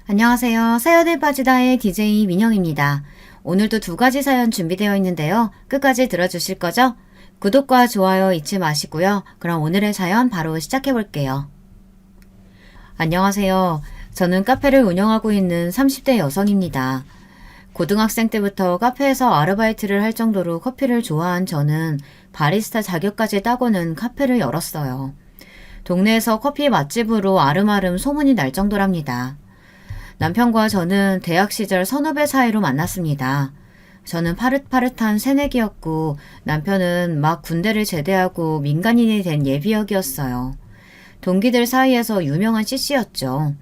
안녕하세요. 사연에 빠지다의 DJ 민영입니다. 오늘도 두 가지 사연 준비되어 있는데요. 끝까지 들어주실 거죠? 구독과 좋아요 잊지 마시고요. 그럼 오늘의 사연 바로 시작해 볼게요. 안녕하세요. 저는 카페를 운영하고 있는 30대 여성입니다. 고등학생 때부터 카페에서 아르바이트를 할 정도로 커피를 좋아한 저는 바리스타 자격까지 따고는 카페를 열었어요. 동네에서 커피 맛집으로 아름아름 소문이 날 정도랍니다. 남편과 저는 대학 시절 선후배 사이로 만났습니다. 저는 파릇파릇한 새내기였고 남편은 막 군대를 제대하고 민간인이 된 예비역이었어요. 동기들 사이에서 유명한 CC였죠.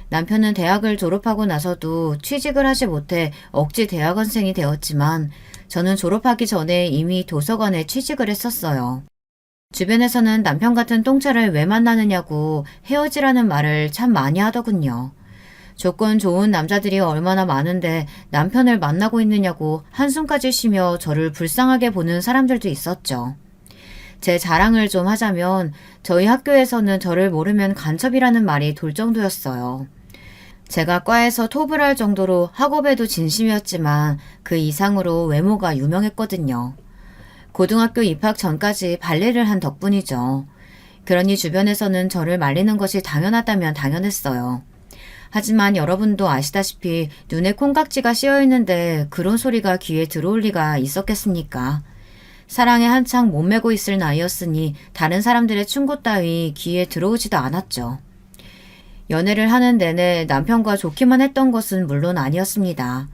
남편은 대학을 졸업하고 나서도 취직을 하지 못해 억지 대학원생이 되었지만 저는 졸업하기 전에 이미 도서관에 취직을 했었어요. 주변에서는 남편 같은 똥차를 왜 만나느냐고 헤어지라는 말을 참 많이 하더군요. 조건 좋은 남자들이 얼마나 많은데 남편을 만나고 있느냐고 한숨까지 쉬며 저를 불쌍하게 보는 사람들도 있었죠. 제 자랑을 좀 하자면 저희 학교에서는 저를 모르면 간첩이라는 말이 돌 정도였어요. 제가 과에서 톱을 할 정도로 학업에도 진심이었지만 그 이상으로 외모가 유명했거든요. 고등학교 입학 전까지 발레를 한 덕분이죠. 그러니 주변에서는 저를 말리는 것이 당연하다면 당연했어요. 하지만 여러분도 아시다시피 눈에 콩깍지가 씌어 있는데 그런 소리가 귀에 들어올 리가 있었겠습니까? 사랑에 한창 몸매고 있을 나이였으니 다른 사람들의 충고 따위 귀에 들어오지도 않았죠. 연애를 하는 내내 남편과 좋기만 했던 것은 물론 아니었습니다.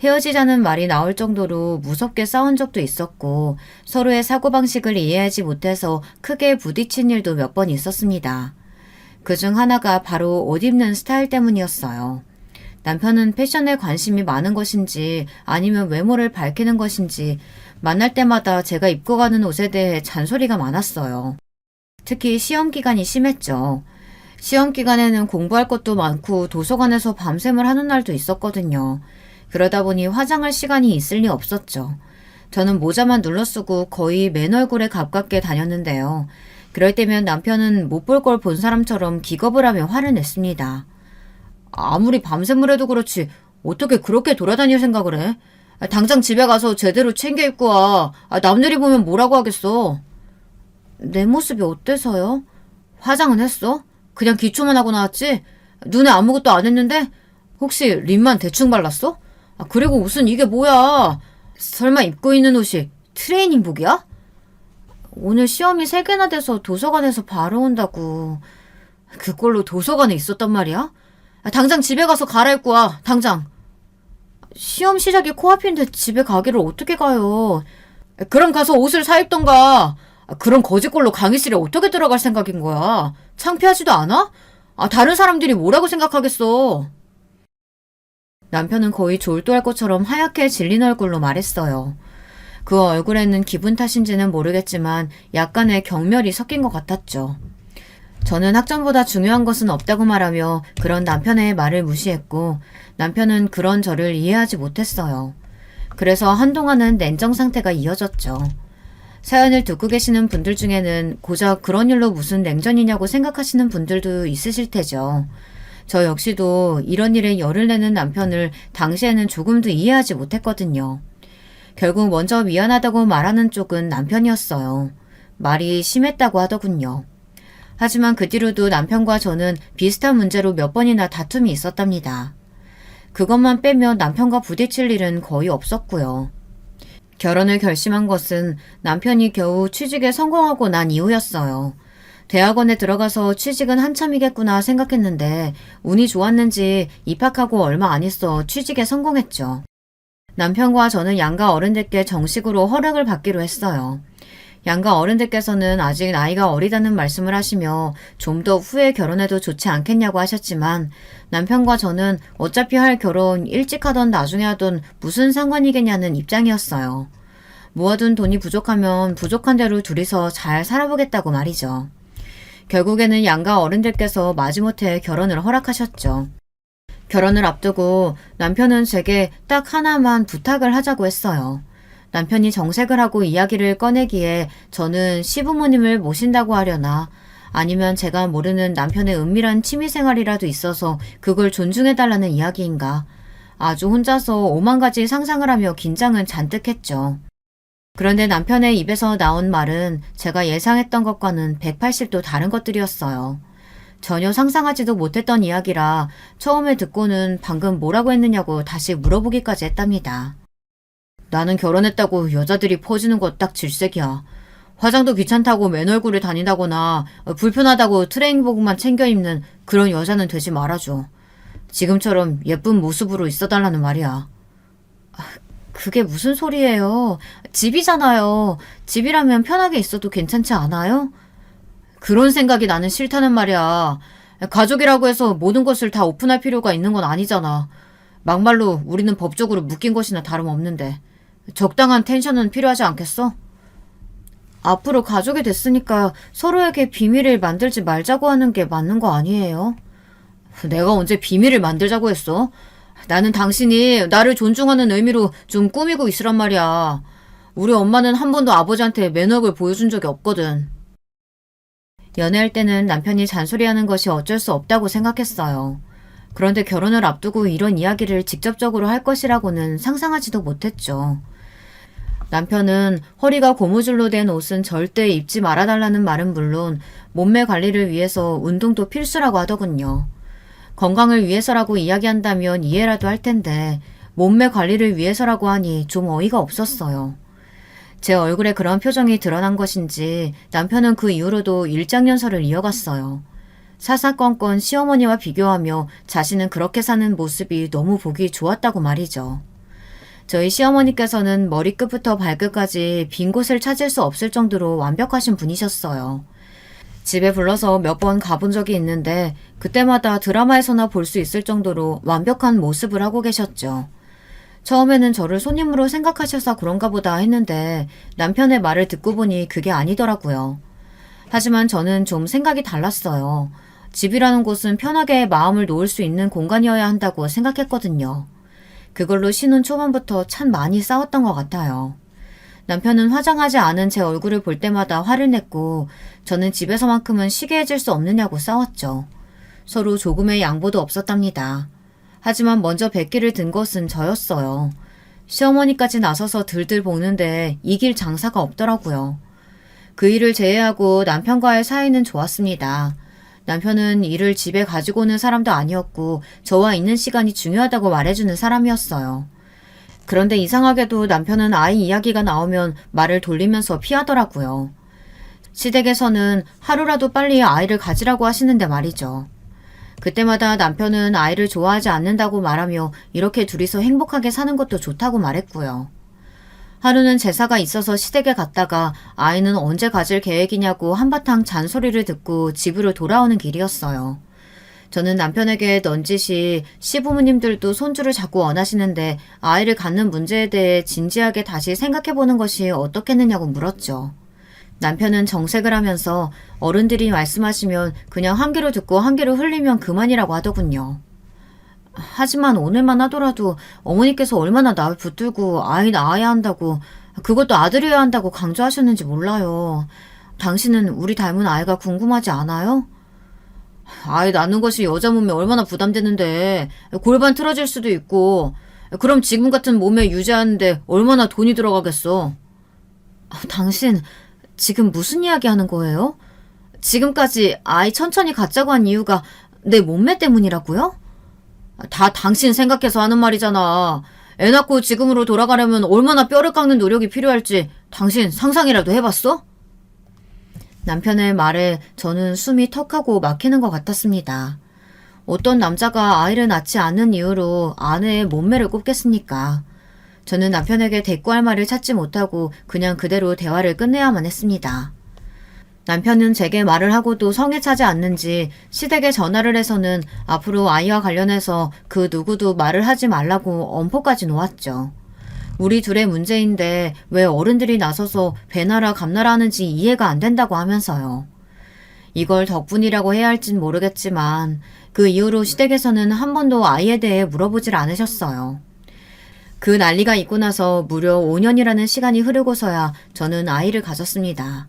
헤어지자는 말이 나올 정도로 무섭게 싸운 적도 있었고 서로의 사고방식을 이해하지 못해서 크게 부딪힌 일도 몇 번 있었습니다. 그중 하나가 바로 옷 입는 스타일 때문이었어요. 남편은 패션에 관심이 많은 것인지 아니면 외모를 밝히는 것인지 만날 때마다 제가 입고 가는 옷에 대해 잔소리가 많았어요. 특히 시험 기간이 심했죠. 시험 기간에는 공부할 것도 많고 도서관에서 밤샘을 하는 날도 있었거든요. 그러다 보니 화장할 시간이 있을 리 없었죠. 저는 모자만 눌러 쓰고 거의 맨 얼굴에 가깝게 다녔는데요. 그럴 때면 남편은 못 볼 걸 본 사람처럼 기겁을 하며 화를 냈습니다. 아무리 밤샘을 해도 그렇지 어떻게 그렇게 돌아다닐 생각을 해? 당장 집에 가서 제대로 챙겨 입고 와. 남들이 보면 뭐라고 하겠어? 내 모습이 어때서요? 화장은 했어? 그냥 기초만 하고 나왔지? 눈에 아무것도 안 했는데? 혹시 립만 대충 발랐어? 그리고 옷은 이게 뭐야? 설마 입고 있는 옷이 트레이닝복이야? 오늘 시험이 3개나 돼서 도서관에서 바로 온다고. 그걸로 도서관에 있었단 말이야? 당장 집에 가서 갈아입고 와. 당장. 시험 시작이 코앞인데 집에 가기를 어떻게 가요? 그럼 가서 옷을 사 입던가. 그런 거지꼴로 강의실에 어떻게 들어갈 생각인 거야? 창피하지도 않아? 다른 사람들이 뭐라고 생각하겠어? 남편은 거의 졸도할 것처럼 하얗게 질린 얼굴로 말했어요. 그 얼굴에는 기분 탓인지는 모르겠지만 약간의 경멸이 섞인 것 같았죠. 저는 학점보다 중요한 것은 없다고 말하며 그런 남편의 말을 무시했고 남편은 그런 저를 이해하지 못했어요. 그래서 한동안은 냉정 상태가 이어졌죠. 사연을 듣고 계시는 분들 중에는 고작 그런 일로 무슨 냉전이냐고 생각하시는 분들도 있으실 테죠. 저 역시도 이런 일에 열을 내는 남편을 당시에는 조금도 이해하지 못했거든요. 결국 먼저 미안하다고 말하는 쪽은 남편이었어요. 말이 심했다고 하더군요. 하지만 그 뒤로도 남편과 저는 비슷한 문제로 몇 번이나 다툼이 있었답니다. 그것만 빼면 남편과 부딪힐 일은 거의 없었고요. 결혼을 결심한 것은 남편이 겨우 취직에 성공하고 난 이후였어요. 대학원에 들어가서 취직은 한참이겠구나 생각했는데 운이 좋았는지 입학하고 얼마 안 있어 취직에 성공했죠. 남편과 저는 양가 어른들께 정식으로 허락을 받기로 했어요. 양가 어른들께서는 아직 나이가 어리다는 말씀을 하시며 좀 더 후에 결혼해도 좋지 않겠냐고 하셨지만 남편과 저는 어차피 할 결혼 일찍 하던 나중에 하던 무슨 상관이겠냐는 입장이었어요. 모아둔 돈이 부족하면 부족한 대로 둘이서 잘 살아보겠다고 말이죠. 결국에는 양가 어른들께서 마지못해 결혼을 허락하셨죠. 결혼을 앞두고 남편은 제게 딱 하나만 부탁을 하자고 했어요. 남편이 정색을 하고 이야기를 꺼내기에 저는 시부모님을 모신다고 하려나 아니면 제가 모르는 남편의 은밀한 취미생활이라도 있어서 그걸 존중해달라는 이야기인가. 아주 혼자서 오만 가지 상상을 하며 긴장은 잔뜩 했죠. 그런데 남편의 입에서 나온 말은 제가 예상했던 것과는 180도 다른 것들이었어요. 전혀 상상하지도 못했던 이야기라 처음에 듣고는 방금 뭐라고 했느냐고 다시 물어보기까지 했답니다. 나는 결혼했다고 여자들이 퍼지는 거 딱 질색이야. 화장도 귀찮다고 맨 얼굴에 다닌다거나 불편하다고 트레이닝복만 챙겨 입는 그런 여자는 되지 말아줘. 지금처럼 예쁜 모습으로 있어달라는 말이야. 그게 무슨 소리예요? 집이잖아요. 집이라면 편하게 있어도 괜찮지 않아요? 그런 생각이 나는 싫다는 말이야. 가족이라고 해서 모든 것을 다 오픈할 필요가 있는 건 아니잖아. 막말로 우리는 법적으로 묶인 것이나 다름없는데 적당한 텐션은 필요하지 않겠어? 앞으로 가족이 됐으니까 서로에게 비밀을 만들지 말자고 하는 게 맞는 거 아니에요? 내가 언제 비밀을 만들자고 했어? 나는 당신이 나를 존중하는 의미로 좀 꾸미고 있으란 말이야. 우리 엄마는 한 번도 아버지한테 매너를 보여준 적이 없거든. 연애할 때는 남편이 잔소리하는 것이 어쩔 수 없다고 생각했어요. 그런데 결혼을 앞두고 이런 이야기를 직접적으로 할 것이라고는 상상하지도 못했죠. 남편은 허리가 고무줄로 된 옷은 절대 입지 말아달라는 말은 물론 몸매 관리를 위해서 운동도 필수라고 하더군요. 건강을 위해서라고 이야기한다면 이해라도 할 텐데 몸매 관리를 위해서라고 하니 좀 어이가 없었어요. 제 얼굴에 그런 표정이 드러난 것인지 남편은 그 이후로도 일장연설을 이어갔어요. 사사건건 시어머니와 비교하며 자신은 그렇게 사는 모습이 너무 보기 좋았다고 말이죠. 저희 시어머니께서는 머리끝부터 발끝까지 빈 곳을 찾을 수 없을 정도로 완벽하신 분이셨어요. 집에 불러서 몇 번 가본 적이 있는데 그때마다 드라마에서나 볼 수 있을 정도로 완벽한 모습을 하고 계셨죠. 처음에는 저를 손님으로 생각하셔서 그런가 보다 했는데 남편의 말을 듣고 보니 그게 아니더라고요. 하지만 저는 좀 생각이 달랐어요. 집이라는 곳은 편하게 마음을 놓을 수 있는 공간이어야 한다고 생각했거든요. 그걸로 신혼 초반부터 참 많이 싸웠던 것 같아요. 남편은 화장하지 않은 제 얼굴을 볼 때마다 화를 냈고 저는 집에서만큼은 쉬게 해줄 수 없느냐고 싸웠죠. 서로 조금의 양보도 없었답니다. 하지만 먼저 백기를 든 것은 저였어요. 시어머니까지 나서서 들들 볶는데 이길 장사가 없더라고요. 그 일을 제외하고 남편과의 사이는 좋았습니다. 남편은 일을 집에 가지고 오는 사람도 아니었고 저와 있는 시간이 중요하다고 말해주는 사람이었어요. 그런데 이상하게도 남편은 아이 이야기가 나오면 말을 돌리면서 피하더라고요. 시댁에서는 하루라도 빨리 아이를 가지라고 하시는데 말이죠. 그때마다 남편은 아이를 좋아하지 않는다고 말하며 이렇게 둘이서 행복하게 사는 것도 좋다고 말했고요. 하루는 제사가 있어서 시댁에 갔다가 아이는 언제 가질 계획이냐고 한바탕 잔소리를 듣고 집으로 돌아오는 길이었어요. 저는 남편에게 넌지시 시부모님들도 손주를 자꾸 원하시는데 아이를 갖는 문제에 대해 진지하게 다시 생각해보는 것이 어떻겠느냐고 물었죠. 남편은 정색을 하면서 어른들이 말씀하시면 그냥 한 귀로 듣고 한 귀로 흘리면 그만이라고 하더군요. 하지만 오늘만 하더라도 어머니께서 얼마나 날 붙들고 아이 낳아야 한다고 그것도 아들이어야 한다고 강조하셨는지 몰라요. 당신은 우리 닮은 아이가 궁금하지 않아요? 아이 낳는 것이 여자 몸에 얼마나 부담되는데 골반 틀어질 수도 있고 그럼 지금 같은 몸에 유지하는데 얼마나 돈이 들어가겠어. 당신 지금 무슨 이야기 하는 거예요? 지금까지 아이 천천히 갖자고 한 이유가 내 몸매 때문이라고요? 다 당신 생각해서 하는 말이잖아. 애 낳고 지금으로 돌아가려면 얼마나 뼈를 깎는 노력이 필요할지 당신 상상이라도 해봤어? 남편의 말에 저는 숨이 턱하고 막히는 것 같았습니다. 어떤 남자가 아이를 낳지 않는 이유로 아내의 몸매를 꼽겠습니까? 저는 남편에게 대꾸할 말을 찾지 못하고 그냥 그대로 대화를 끝내야만 했습니다. 남편은 제게 말을 하고도 성에 차지 않는지 시댁에 전화를 해서는 앞으로 아이와 관련해서 그 누구도 말을 하지 말라고 엄포까지 놓았죠. 우리 둘의 문제인데 왜 어른들이 나서서 배나라 감나라 하는지 이해가 안 된다고 하면서요. 이걸 덕분이라고 해야 할진 모르겠지만 그 이후로 시댁에서는 한 번도 아이에 대해 물어보질 않으셨어요. 그 난리가 있고 나서 무려 5년이라는 시간이 흐르고서야 저는 아이를 가졌습니다.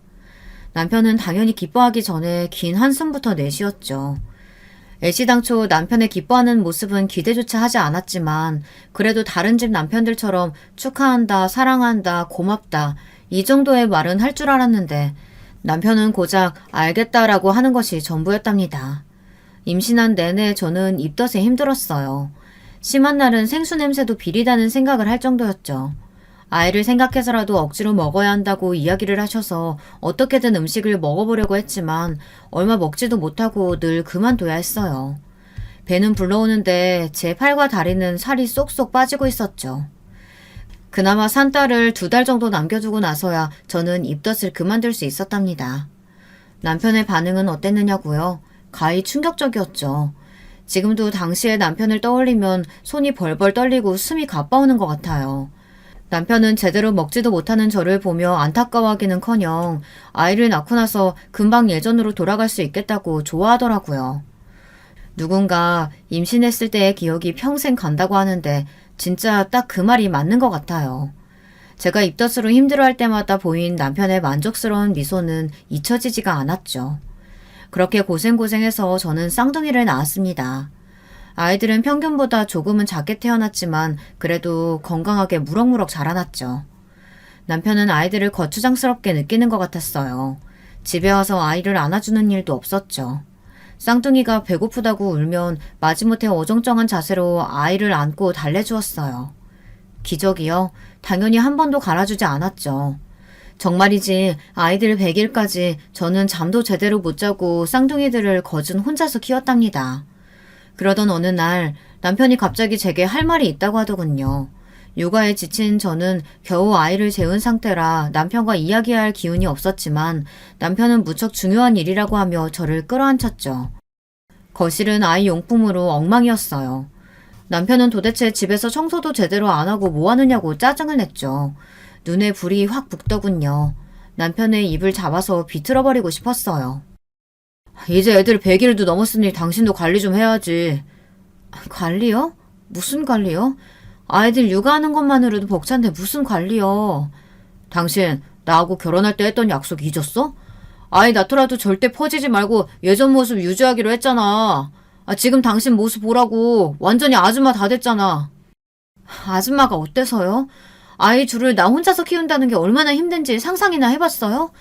남편은 당연히 기뻐하기 전에 긴 한숨부터 내쉬었죠. 애시당초 남편의 기뻐하는 모습은 기대조차 하지 않았지만 그래도 다른 집 남편들처럼 축하한다, 사랑한다, 고맙다 이 정도의 말은 할 줄 알았는데 남편은 고작 알겠다라고 하는 것이 전부였답니다. 임신한 내내 저는 입덧에 힘들었어요. 심한 날은 생수 냄새도 비리다는 생각을 할 정도였죠. 아이를 생각해서라도 억지로 먹어야 한다고 이야기를 하셔서 어떻게든 음식을 먹어보려고 했지만 얼마 먹지도 못하고 늘 그만둬야 했어요. 배는 불러오는데 제 팔과 다리는 살이 쏙쏙 빠지고 있었죠. 그나마 산 딸을 2달 정도 남겨두고 나서야 저는 입덧을 그만둘 수 있었답니다. 남편의 반응은 어땠느냐고요? 가히 충격적이었죠. 지금도 당시의 남편을 떠올리면 손이 벌벌 떨리고 숨이 가빠오는 것 같아요. 남편은 제대로 먹지도 못하는 저를 보며 안타까워하기는커녕 아이를 낳고 나서 금방 예전으로 돌아갈 수 있겠다고 좋아하더라고요. 누군가 임신했을 때의 기억이 평생 간다고 하는데 진짜 딱 그 말이 맞는 것 같아요. 제가 입덧으로 힘들어할 때마다 보인 남편의 만족스러운 미소는 잊혀지지가 않았죠. 그렇게 고생해서 저는 쌍둥이를 낳았습니다. 아이들은 평균보다 조금은 작게 태어났지만 그래도 건강하게 무럭무럭 자라났죠. 남편은 아이들을 거추장스럽게 느끼는 것 같았어요. 집에 와서 아이를 안아주는 일도 없었죠. 쌍둥이가 배고프다고 울면 마지못해 어정쩡한 자세로 아이를 안고 달래주었어요. 기적이요? 당연히 한 번도 갈아주지 않았죠. 정말이지 아이들 100일까지 저는 잠도 제대로 못 자고 쌍둥이들을 거진 혼자서 키웠답니다. 그러던 어느 날 남편이 갑자기 제게 할 말이 있다고 하더군요. 육아에 지친 저는 겨우 아이를 재운 상태라 남편과 이야기할 기운이 없었지만 남편은 무척 중요한 일이라고 하며 저를 끌어안쳤죠. 거실은 아이 용품으로 엉망이었어요. 남편은 도대체 집에서 청소도 제대로 안 하고 뭐 하느냐고 짜증을 냈죠. 눈에 불이 확 붙더군요. 남편의 입을 잡아서 비틀어버리고 싶었어요. 이제 애들 100일도 넘었으니 당신도 관리 좀 해야지. 관리요? 무슨 관리요? 아이들 육아하는 것만으로도 벅찬데 무슨 관리요? 당신 나하고 결혼할 때 했던 약속 잊었어? 아이 낳더라도 절대 퍼지지 말고 예전 모습 유지하기로 했잖아. 지금 당신 모습 보라고 완전히 아줌마 다 됐잖아. 아줌마가 어때서요? 아이 둘을 나 혼자서 키운다는 게 얼마나 힘든지 상상이나 해봤어요?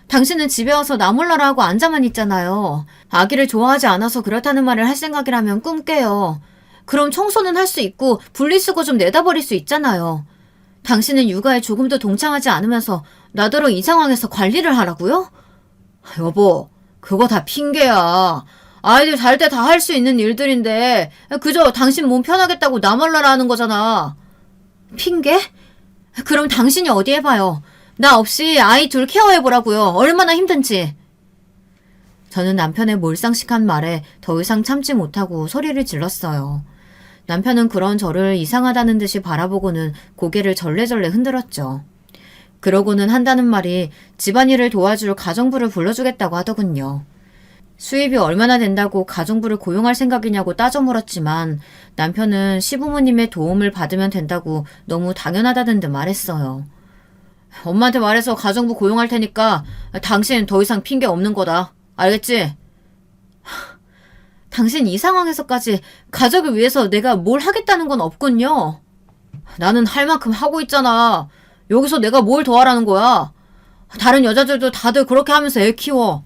당신은 집에 와서 나 몰라라 하고 앉아만 있잖아요. 아기를 좋아하지 않아서 그렇다는 말을 할 생각이라면 꿈 깨요. 그럼 청소는 할 수 있고 분리수거 좀 내다버릴 수 있잖아요. 당신은 육아에 조금도 동참하지 않으면서 나더러 이 상황에서 관리를 하라고요? 여보, 그거 다 핑계야. 아이들 잘 때 다 할 수 있는 일들인데 그저 당신 몸 편하겠다고 나 몰라라 하는 거잖아. 핑계? 그럼 당신이 어디 해봐요. 나 없이 아이 둘 케어해보라고요. 얼마나 힘든지. 저는 남편의 몰상식한 말에 더 이상 참지 못하고 소리를 질렀어요. 남편은 그런 저를 이상하다는 듯이 바라보고는 고개를 절레절레 흔들었죠. 그러고는 한다는 말이 집안일을 도와줄 가정부를 불러주겠다고 하더군요. 수입이 얼마나 된다고 가정부를 고용할 생각이냐고 따져 물었지만 남편은 시부모님의 도움을 받으면 된다고 너무 당연하다는 듯 말했어요. 엄마한테 말해서 가정부 고용할 테니까 당신 더 이상 핑계 없는 거다. 알겠지? 당신 이 상황에서까지 가족을 위해서 내가 뭘 하겠다는 건 없군요. 나는 할 만큼 하고 있잖아. 여기서 내가 뭘 더 하라는 거야. 다른 여자들도 다들 그렇게 하면서 애 키워.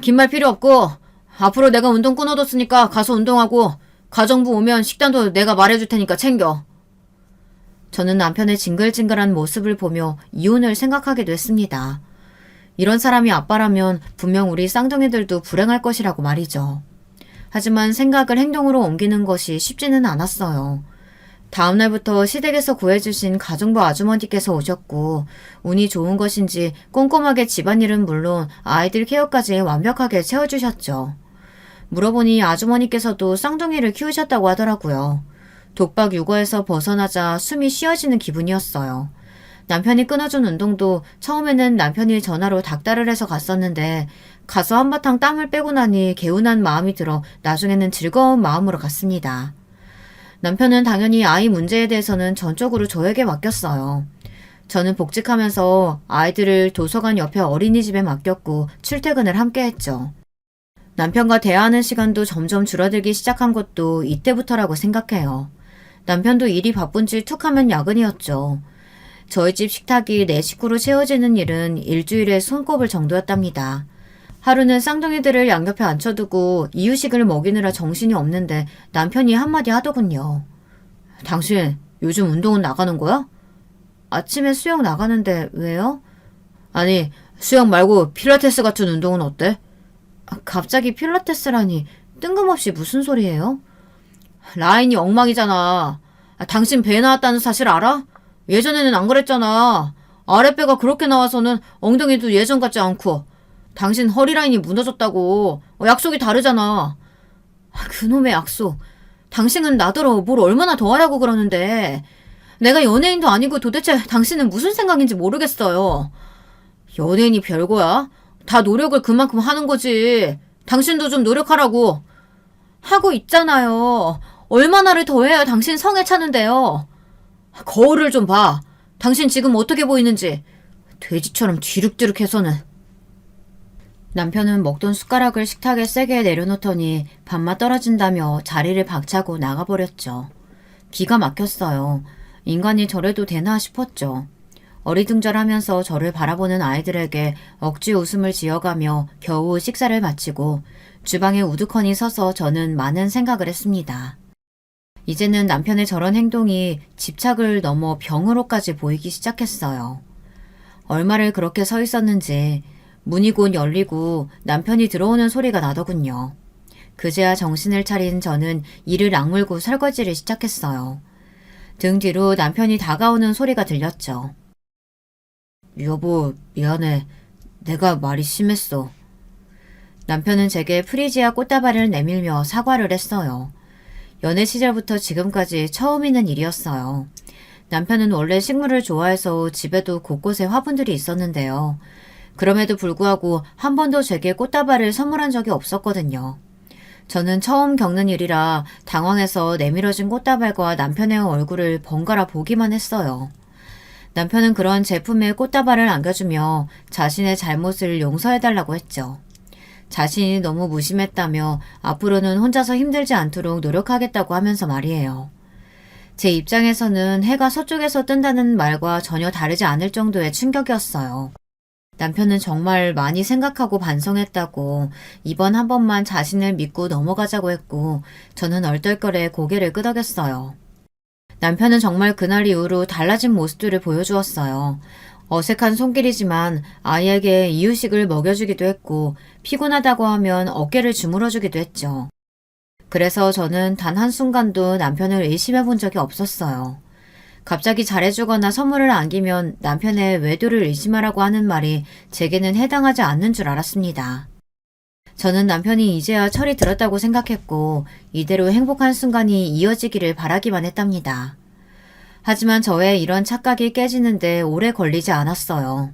긴 말 필요 없고 앞으로 내가 운동 끊어뒀으니까 가서 운동하고 가정부 오면 식단도 내가 말해줄 테니까 챙겨. 저는 남편의 징글징글한 모습을 보며 이혼을 생각하게 됐습니다. 이런 사람이 아빠라면 분명 우리 쌍둥이들도 불행할 것이라고 말이죠. 하지만 생각을 행동으로 옮기는 것이 쉽지는 않았어요. 다음날부터 시댁에서 구해주신 가정부 아주머니께서 오셨고 운이 좋은 것인지 꼼꼼하게 집안일은 물론 아이들 케어까지 완벽하게 채워주셨죠. 물어보니 아주머니께서도 쌍둥이를 키우셨다고 하더라고요. 독박 육아에서 벗어나자 숨이 쉬어지는 기분이었어요. 남편이 끊어준 운동도 처음에는 남편이 전화로 닥달을 해서 갔었는데 가서 한바탕 땀을 빼고 나니 개운한 마음이 들어 나중에는 즐거운 마음으로 갔습니다. 남편은 당연히 아이 문제에 대해서는 전적으로 저에게 맡겼어요. 저는 복직하면서 아이들을 도서관 옆에 어린이집에 맡겼고 출퇴근을 함께 했죠. 남편과 대화하는 시간도 점점 줄어들기 시작한 것도 이때부터라고 생각해요. 남편도 일이 바쁜지 툭 하면 야근이었죠. 저희 집 식탁이 네 식구로 채워지는 일은 일주일에 손꼽을 정도였답니다. 하루는 쌍둥이들을 양옆에 앉혀두고 이유식을 먹이느라 정신이 없는데 남편이 한마디 하더군요. 당신 요즘 운동은 나가는 거야? 아침에 수영 나가는데 왜요? 아니, 수영 말고 필라테스 같은 운동은 어때? 갑자기 필라테스라니 뜬금없이 무슨 소리예요? 라인이 엉망이잖아. 당신 배 나왔다는 사실 알아? 예전에는 안 그랬잖아. 아랫배가 그렇게 나와서는 엉덩이도 예전 같지 않고. 당신 허리 라인이 무너졌다고. 약속이 다르잖아. 그놈의 약속. 당신은 나더러 뭘 얼마나 더 하라고 그러는데. 내가 연예인도 아니고 도대체 당신은 무슨 생각인지 모르겠어요. 연예인이 별거야? 다 노력을 그만큼 하는 거지. 당신도 좀 노력하라고. 하고 있잖아요. 얼마나를 더 해야 당신 성에 차는데요. 거울을 좀 봐. 당신 지금 어떻게 보이는지. 돼지처럼 뒤룩뒤룩해서는. 남편은 먹던 숟가락을 식탁에 세게 내려놓더니 밥맛 떨어진다며 자리를 박차고 나가버렸죠. 기가 막혔어요. 인간이 저래도 되나 싶었죠. 어리둥절하면서 저를 바라보는 아이들에게 억지 웃음을 지어가며 겨우 식사를 마치고 주방에 우두커니 서서 저는 많은 생각을 했습니다. 이제는 남편의 저런 행동이 집착을 넘어 병으로까지 보이기 시작했어요. 얼마를 그렇게 서 있었는지 문이 곧 열리고 남편이 들어오는 소리가 나더군요. 그제야 정신을 차린 저는 이를 악물고 설거지를 시작했어요. 등 뒤로 남편이 다가오는 소리가 들렸죠. 여보, 미안해. 내가 말이 심했어. 남편은 제게 프리지아 꽃다발을 내밀며 사과를 했어요. 연애 시절부터 지금까지 처음 있는 일이었어요. 남편은 원래 식물을 좋아해서 집에도 곳곳에 화분들이 있었는데요. 그럼에도 불구하고 한 번도 제게 꽃다발을 선물한 적이 없었거든요. 저는 처음 겪는 일이라 당황해서 내밀어진 꽃다발과 남편의 얼굴을 번갈아 보기만 했어요. 남편은 그런 제품에 꽃다발을 안겨주며 자신의 잘못을 용서해달라고 했죠. 자신이 너무 무심했다며 앞으로는 혼자서 힘들지 않도록 노력하겠다고 하면서 말이에요. 제 입장에서는 해가 서쪽에서 뜬다는 말과 전혀 다르지 않을 정도의 충격이었어요. 남편은 정말 많이 생각하고 반성했다고 이번 한 번만 자신을 믿고 넘어가자고 했고 저는 얼떨결에 고개를 끄덕였어요. 남편은 정말 그날 이후로 달라진 모습들을 보여주었어요. 어색한 손길이지만 아이에게 이유식을 먹여주기도 했고 피곤하다고 하면 어깨를 주물어주기도 했죠. 그래서 저는 단 한순간도 남편을 의심해 본 적이 없었어요. 갑자기 잘해주거나 선물을 안기면 남편의 외도를 의심하라고 하는 말이 제게는 해당하지 않는 줄 알았습니다. 저는 남편이 이제야 철이 들었다고 생각했고 이대로 행복한 순간이 이어지기를 바라기만 했답니다. 하지만 저의 이런 착각이 깨지는데 오래 걸리지 않았어요.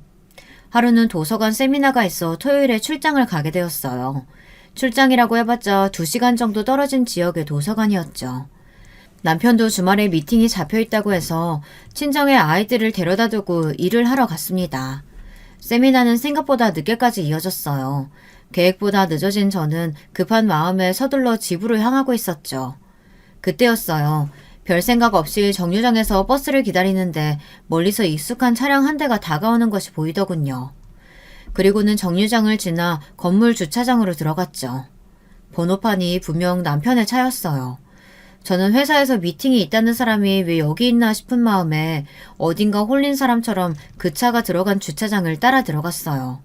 하루는 도서관 세미나가 있어 토요일에 출장을 가게 되었어요. 출장이라고 해봤자 2시간 정도 떨어진 지역의 도서관이었죠. 남편도 주말에 미팅이 잡혀있다고 해서 친정에 아이들을 데려다 두고 일을 하러 갔습니다. 세미나는 생각보다 늦게까지 이어졌어요. 계획보다 늦어진 저는 급한 마음에 서둘러 집으로 향하고 있었죠. 그때였어요. 별 생각 없이 정류장에서 버스를 기다리는데 멀리서 익숙한 차량 한 대가 다가오는 것이 보이더군요. 그리고는 정류장을 지나 건물 주차장으로 들어갔죠. 번호판이 분명 남편의 차였어요. 저는 회사에서 미팅이 있다는 사람이 왜 여기 있나 싶은 마음에 어딘가 홀린 사람처럼 그 차가 들어간 주차장을 따라 들어갔어요.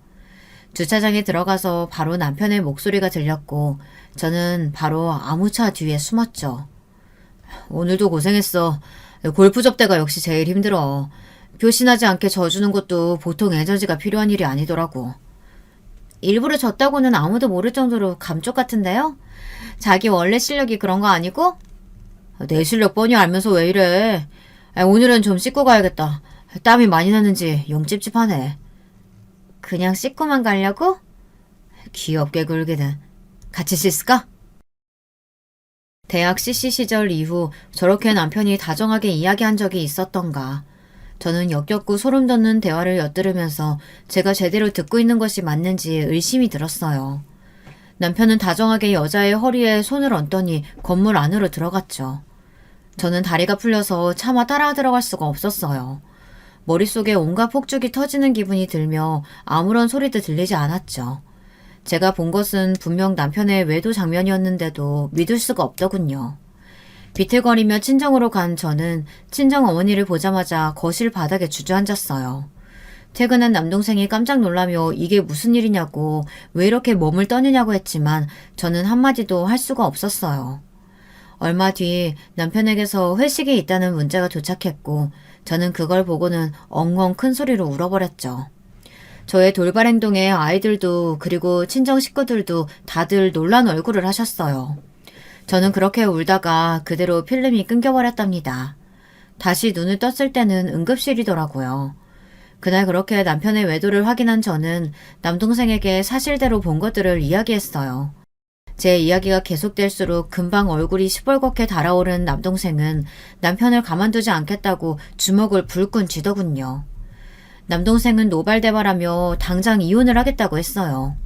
주차장에 들어가서 바로 남편의 목소리가 들렸고 저는 바로 아무 차 뒤에 숨었죠. 오늘도 고생했어. 골프 접대가 역시 제일 힘들어. 표신하지 않게 져주는 것도 보통 에너지가 필요한 일이 아니더라고. 일부러 졌다고는 아무도 모를 정도로 감쪽 같은데요? 자기 원래 실력이 그런 거 아니고? 내 실력 뻔히 알면서 왜 이래. 오늘은 좀 씻고 가야겠다. 땀이 많이 나는지 영 찝찝하네. 그냥 씻고만 가려고? 귀엽게 굴기는. 같이 씻을까? 대학 CC 시절 이후 저렇게 남편이 다정하게 이야기한 적이 있었던가. 저는 역겹고 소름 돋는 대화를 엿들으면서 제가 제대로 듣고 있는 것이 맞는지 의심이 들었어요. 남편은 다정하게 여자의 허리에 손을 얹더니 건물 안으로 들어갔죠. 저는 다리가 풀려서 차마 따라 들어갈 수가 없었어요. 머릿속에 온갖 폭죽이 터지는 기분이 들며 아무런 소리도 들리지 않았죠. 제가 본 것은 분명 남편의 외도 장면이었는데도 믿을 수가 없더군요. 비틀거리며 친정으로 간 저는 친정 어머니를 보자마자 거실 바닥에 주저앉았어요. 퇴근한 남동생이 깜짝 놀라며 이게 무슨 일이냐고 왜 이렇게 몸을 떠느냐고 했지만 저는 한마디도 할 수가 없었어요. 얼마 뒤 남편에게서 회식이 있다는 문자가 도착했고 저는 그걸 보고는 엉엉 큰 소리로 울어버렸죠. 저의 돌발 행동에 아이들도 그리고 친정 식구들도 다들 놀란 얼굴을 하셨어요. 저는 그렇게 울다가 그대로 필름이 끊겨버렸답니다. 다시 눈을 떴을 때는 응급실이더라고요. 그날 그렇게 남편의 외도를 확인한 저는 남동생에게 사실대로 본 것들을 이야기했어요. 제 이야기가 계속될수록 금방 얼굴이 시뻘겋게 달아오른 남동생은 남편을 가만두지 않겠다고 주먹을 불끈 쥐더군요. 남동생은 노발대발하며 당장 이혼을 하겠다고 했어요.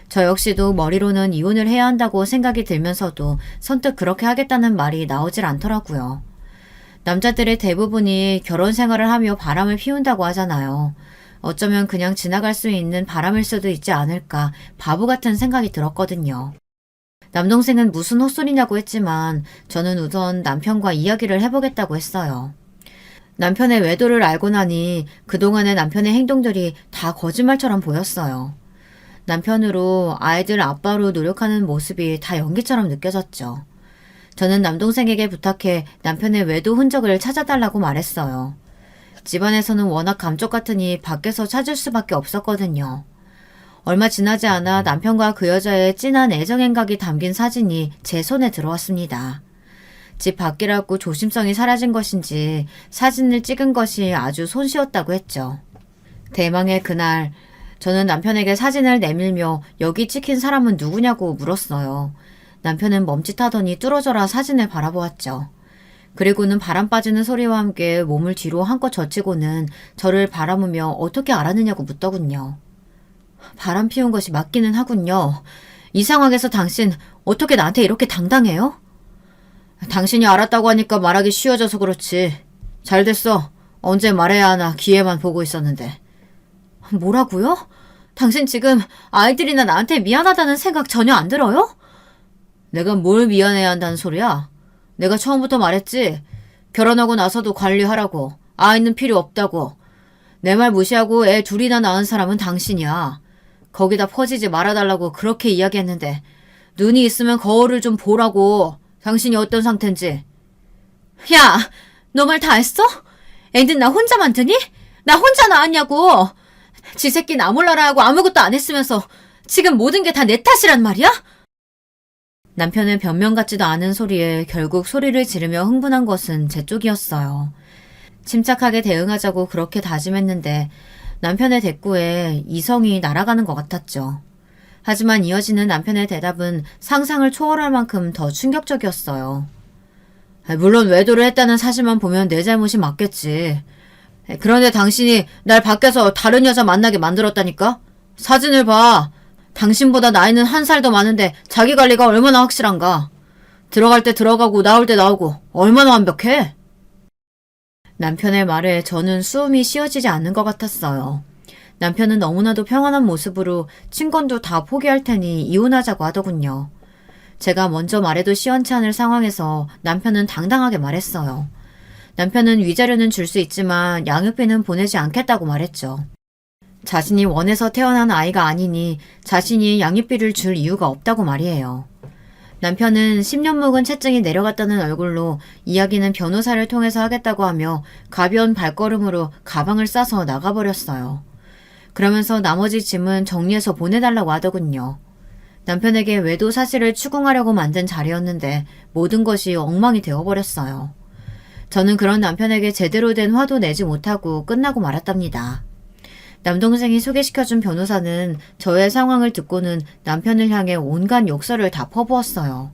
저 역시도 머리로는 이혼을 해야 한다고 생각이 들면서도 선뜻 그렇게 하겠다는 말이 나오질 않더라고요. 남자들의 대부분이 결혼 생활을 하며 바람을 피운다고 하잖아요. 어쩌면 그냥 지나갈 수 있는 바람일 수도 있지 않을까 바보 같은 생각이 들었거든요. 남동생은 무슨 헛소리냐고 했지만 저는 우선 남편과 이야기를 해보겠다고 했어요. 남편의 외도를 알고 나니 그동안의 남편의 행동들이 다 거짓말처럼 보였어요. 남편으로 아이들 아빠로 노력하는 모습이 다 연기처럼 느껴졌죠. 저는 남동생에게 부탁해 남편의 외도 흔적을 찾아달라고 말했어요. 집안에서는 워낙 감쪽 같으니 밖에서 찾을 수밖에 없었거든요. 얼마 지나지 않아 남편과 그 여자의 진한 애정 행각이 담긴 사진이 제 손에 들어왔습니다. 집 밖이라고 조심성이 사라진 것인지 사진을 찍은 것이 아주 손쉬웠다고 했죠. 대망의 그날 저는 남편에게 사진을 내밀며 여기 찍힌 사람은 누구냐고 물었어요. 남편은 멈칫하더니 뚫어져라 사진을 바라보았죠. 그리고는 바람 빠지는 소리와 함께 몸을 뒤로 한껏 젖히고는 저를 바라보며 어떻게 알았느냐고 묻더군요. 바람 피운 것이 맞기는 하군요. 이 상황에서 당신 어떻게 나한테 이렇게 당당해요? 당신이 알았다고 하니까 말하기 쉬워져서 그렇지. 잘 됐어. 언제 말해야 하나 기회만 보고 있었는데. 뭐라고요? 당신 지금 아이들이나 나한테 미안하다는 생각 전혀 안 들어요? 내가 뭘 미안해야 한다는 소리야? 내가 처음부터 말했지. 결혼하고 나서도 관리하라고. 아이는 필요 없다고. 내 말 무시하고 애 둘이나 낳은 사람은 당신이야. 거기다 퍼지지 말아달라고 그렇게 이야기했는데 눈이 있으면 거울을 좀 보라고. 당신이 어떤 상태인지. 야, 너 말 다 했어? 애는 나 혼자만 드니? 나 혼자 낳았냐고. 지 새끼 나 몰라라 하고 아무것도 안 했으면서 지금 모든 게 다 내 탓이란 말이야? 남편의 변명 같지도 않은 소리에 결국 소리를 지르며 흥분한 것은 제 쪽이었어요. 침착하게 대응하자고 그렇게 다짐했는데 남편의 대꾸에 이성이 날아가는 것 같았죠. 하지만 이어지는 남편의 대답은 상상을 초월할 만큼 더 충격적이었어요. 물론 외도를 했다는 사실만 보면 내 잘못이 맞겠지. 그런데 당신이 날 밖에서 다른 여자 만나게 만들었다니까? 사진을 봐. 당신보다 나이는 한 살 더 많은데 자기 관리가 얼마나 확실한가? 들어갈 때 들어가고 나올 때 나오고 얼마나 완벽해? 남편의 말에 저는 수음이 쉬어지지 않는 것 같았어요. 남편은 너무나도 평안한 모습으로 친권도 다 포기할 테니 이혼하자고 하더군요. 제가 먼저 말해도 시원치 않을 상황에서 남편은 당당하게 말했어요. 남편은 위자료는 줄 수 있지만 양육비는 보내지 않겠다고 말했죠. 자신이 원해서 태어난 아이가 아니니 자신이 양육비를 줄 이유가 없다고 말이에요. 남편은 10년 묵은 채증이 내려갔다는 얼굴로 이야기는 변호사를 통해서 하겠다고 하며 가벼운 발걸음으로 가방을 싸서 나가버렸어요. 그러면서 나머지 짐은 정리해서 보내달라고 하더군요. 남편에게 외도 사실을 추궁하려고 만든 자리였는데 모든 것이 엉망이 되어버렸어요. 저는 그런 남편에게 제대로 된 화도 내지 못하고 끝나고 말았답니다. 남동생이 소개시켜준 변호사는 저의 상황을 듣고는 남편을 향해 온갖 욕설을 다 퍼부었어요.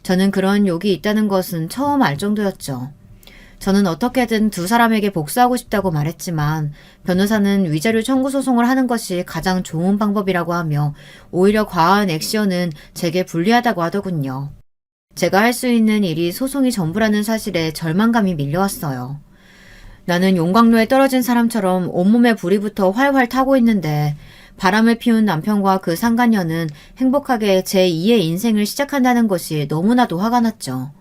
저는 그런 욕이 있다는 것은 처음 알 정도였죠. 저는 어떻게든 두 사람에게 복수하고 싶다고 말했지만 변호사는 위자료 청구 소송을 하는 것이 가장 좋은 방법이라고 하며 오히려 과한 액션은 제게 불리하다고 하더군요. 제가 할 수 있는 일이 소송이 전부라는 사실에 절망감이 밀려왔어요. 나는 용광로에 떨어진 사람처럼 온몸에 불이 붙어 활활 타고 있는데 바람을 피운 남편과 그 상간녀는 행복하게 제2의 인생을 시작한다는 것이 너무나도 화가 났죠.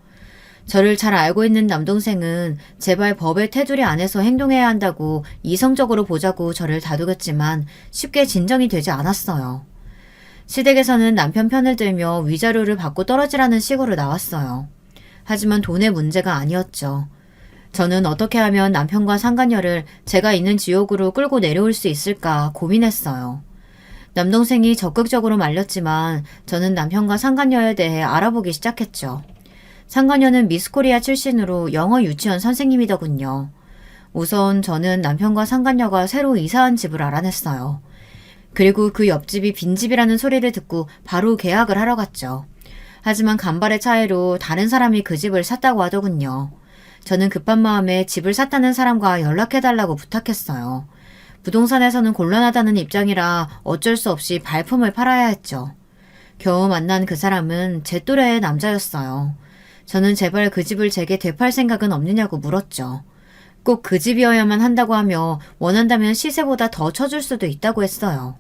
저를 잘 알고 있는 남동생은 제발 법의 테두리 안에서 행동해야 한다고 이성적으로 보자고 저를 다독였지만 쉽게 진정이 되지 않았어요. 시댁에서는 남편 편을 들며 위자료를 받고 떨어지라는 식으로 나왔어요. 하지만 돈의 문제가 아니었죠. 저는 어떻게 하면 남편과 상간녀를 제가 있는 지옥으로 끌고 내려올 수 있을까 고민했어요. 남동생이 적극적으로 말렸지만 저는 남편과 상간녀에 대해 알아보기 시작했죠. 상간녀는 미스코리아 출신으로 영어 유치원 선생님이더군요. 우선 저는 남편과 상간녀가 새로 이사한 집을 알아냈어요. 그리고 그 옆집이 빈집이라는 소리를 듣고 바로 계약을 하러 갔죠. 하지만 간발의 차이로 다른 사람이 그 집을 샀다고 하더군요. 저는 급한 마음에 집을 샀다는 사람과 연락해달라고 부탁했어요. 부동산에서는 곤란하다는 입장이라 어쩔 수 없이 발품을 팔아야 했죠. 겨우 만난 그 사람은 제 또래의 남자였어요. 저는 제발 그 집을 제게 되팔 생각은 없느냐고 물었죠. 꼭 그 집이어야만 한다고 하며 원한다면 시세보다 더 쳐줄 수도 있다고 했어요.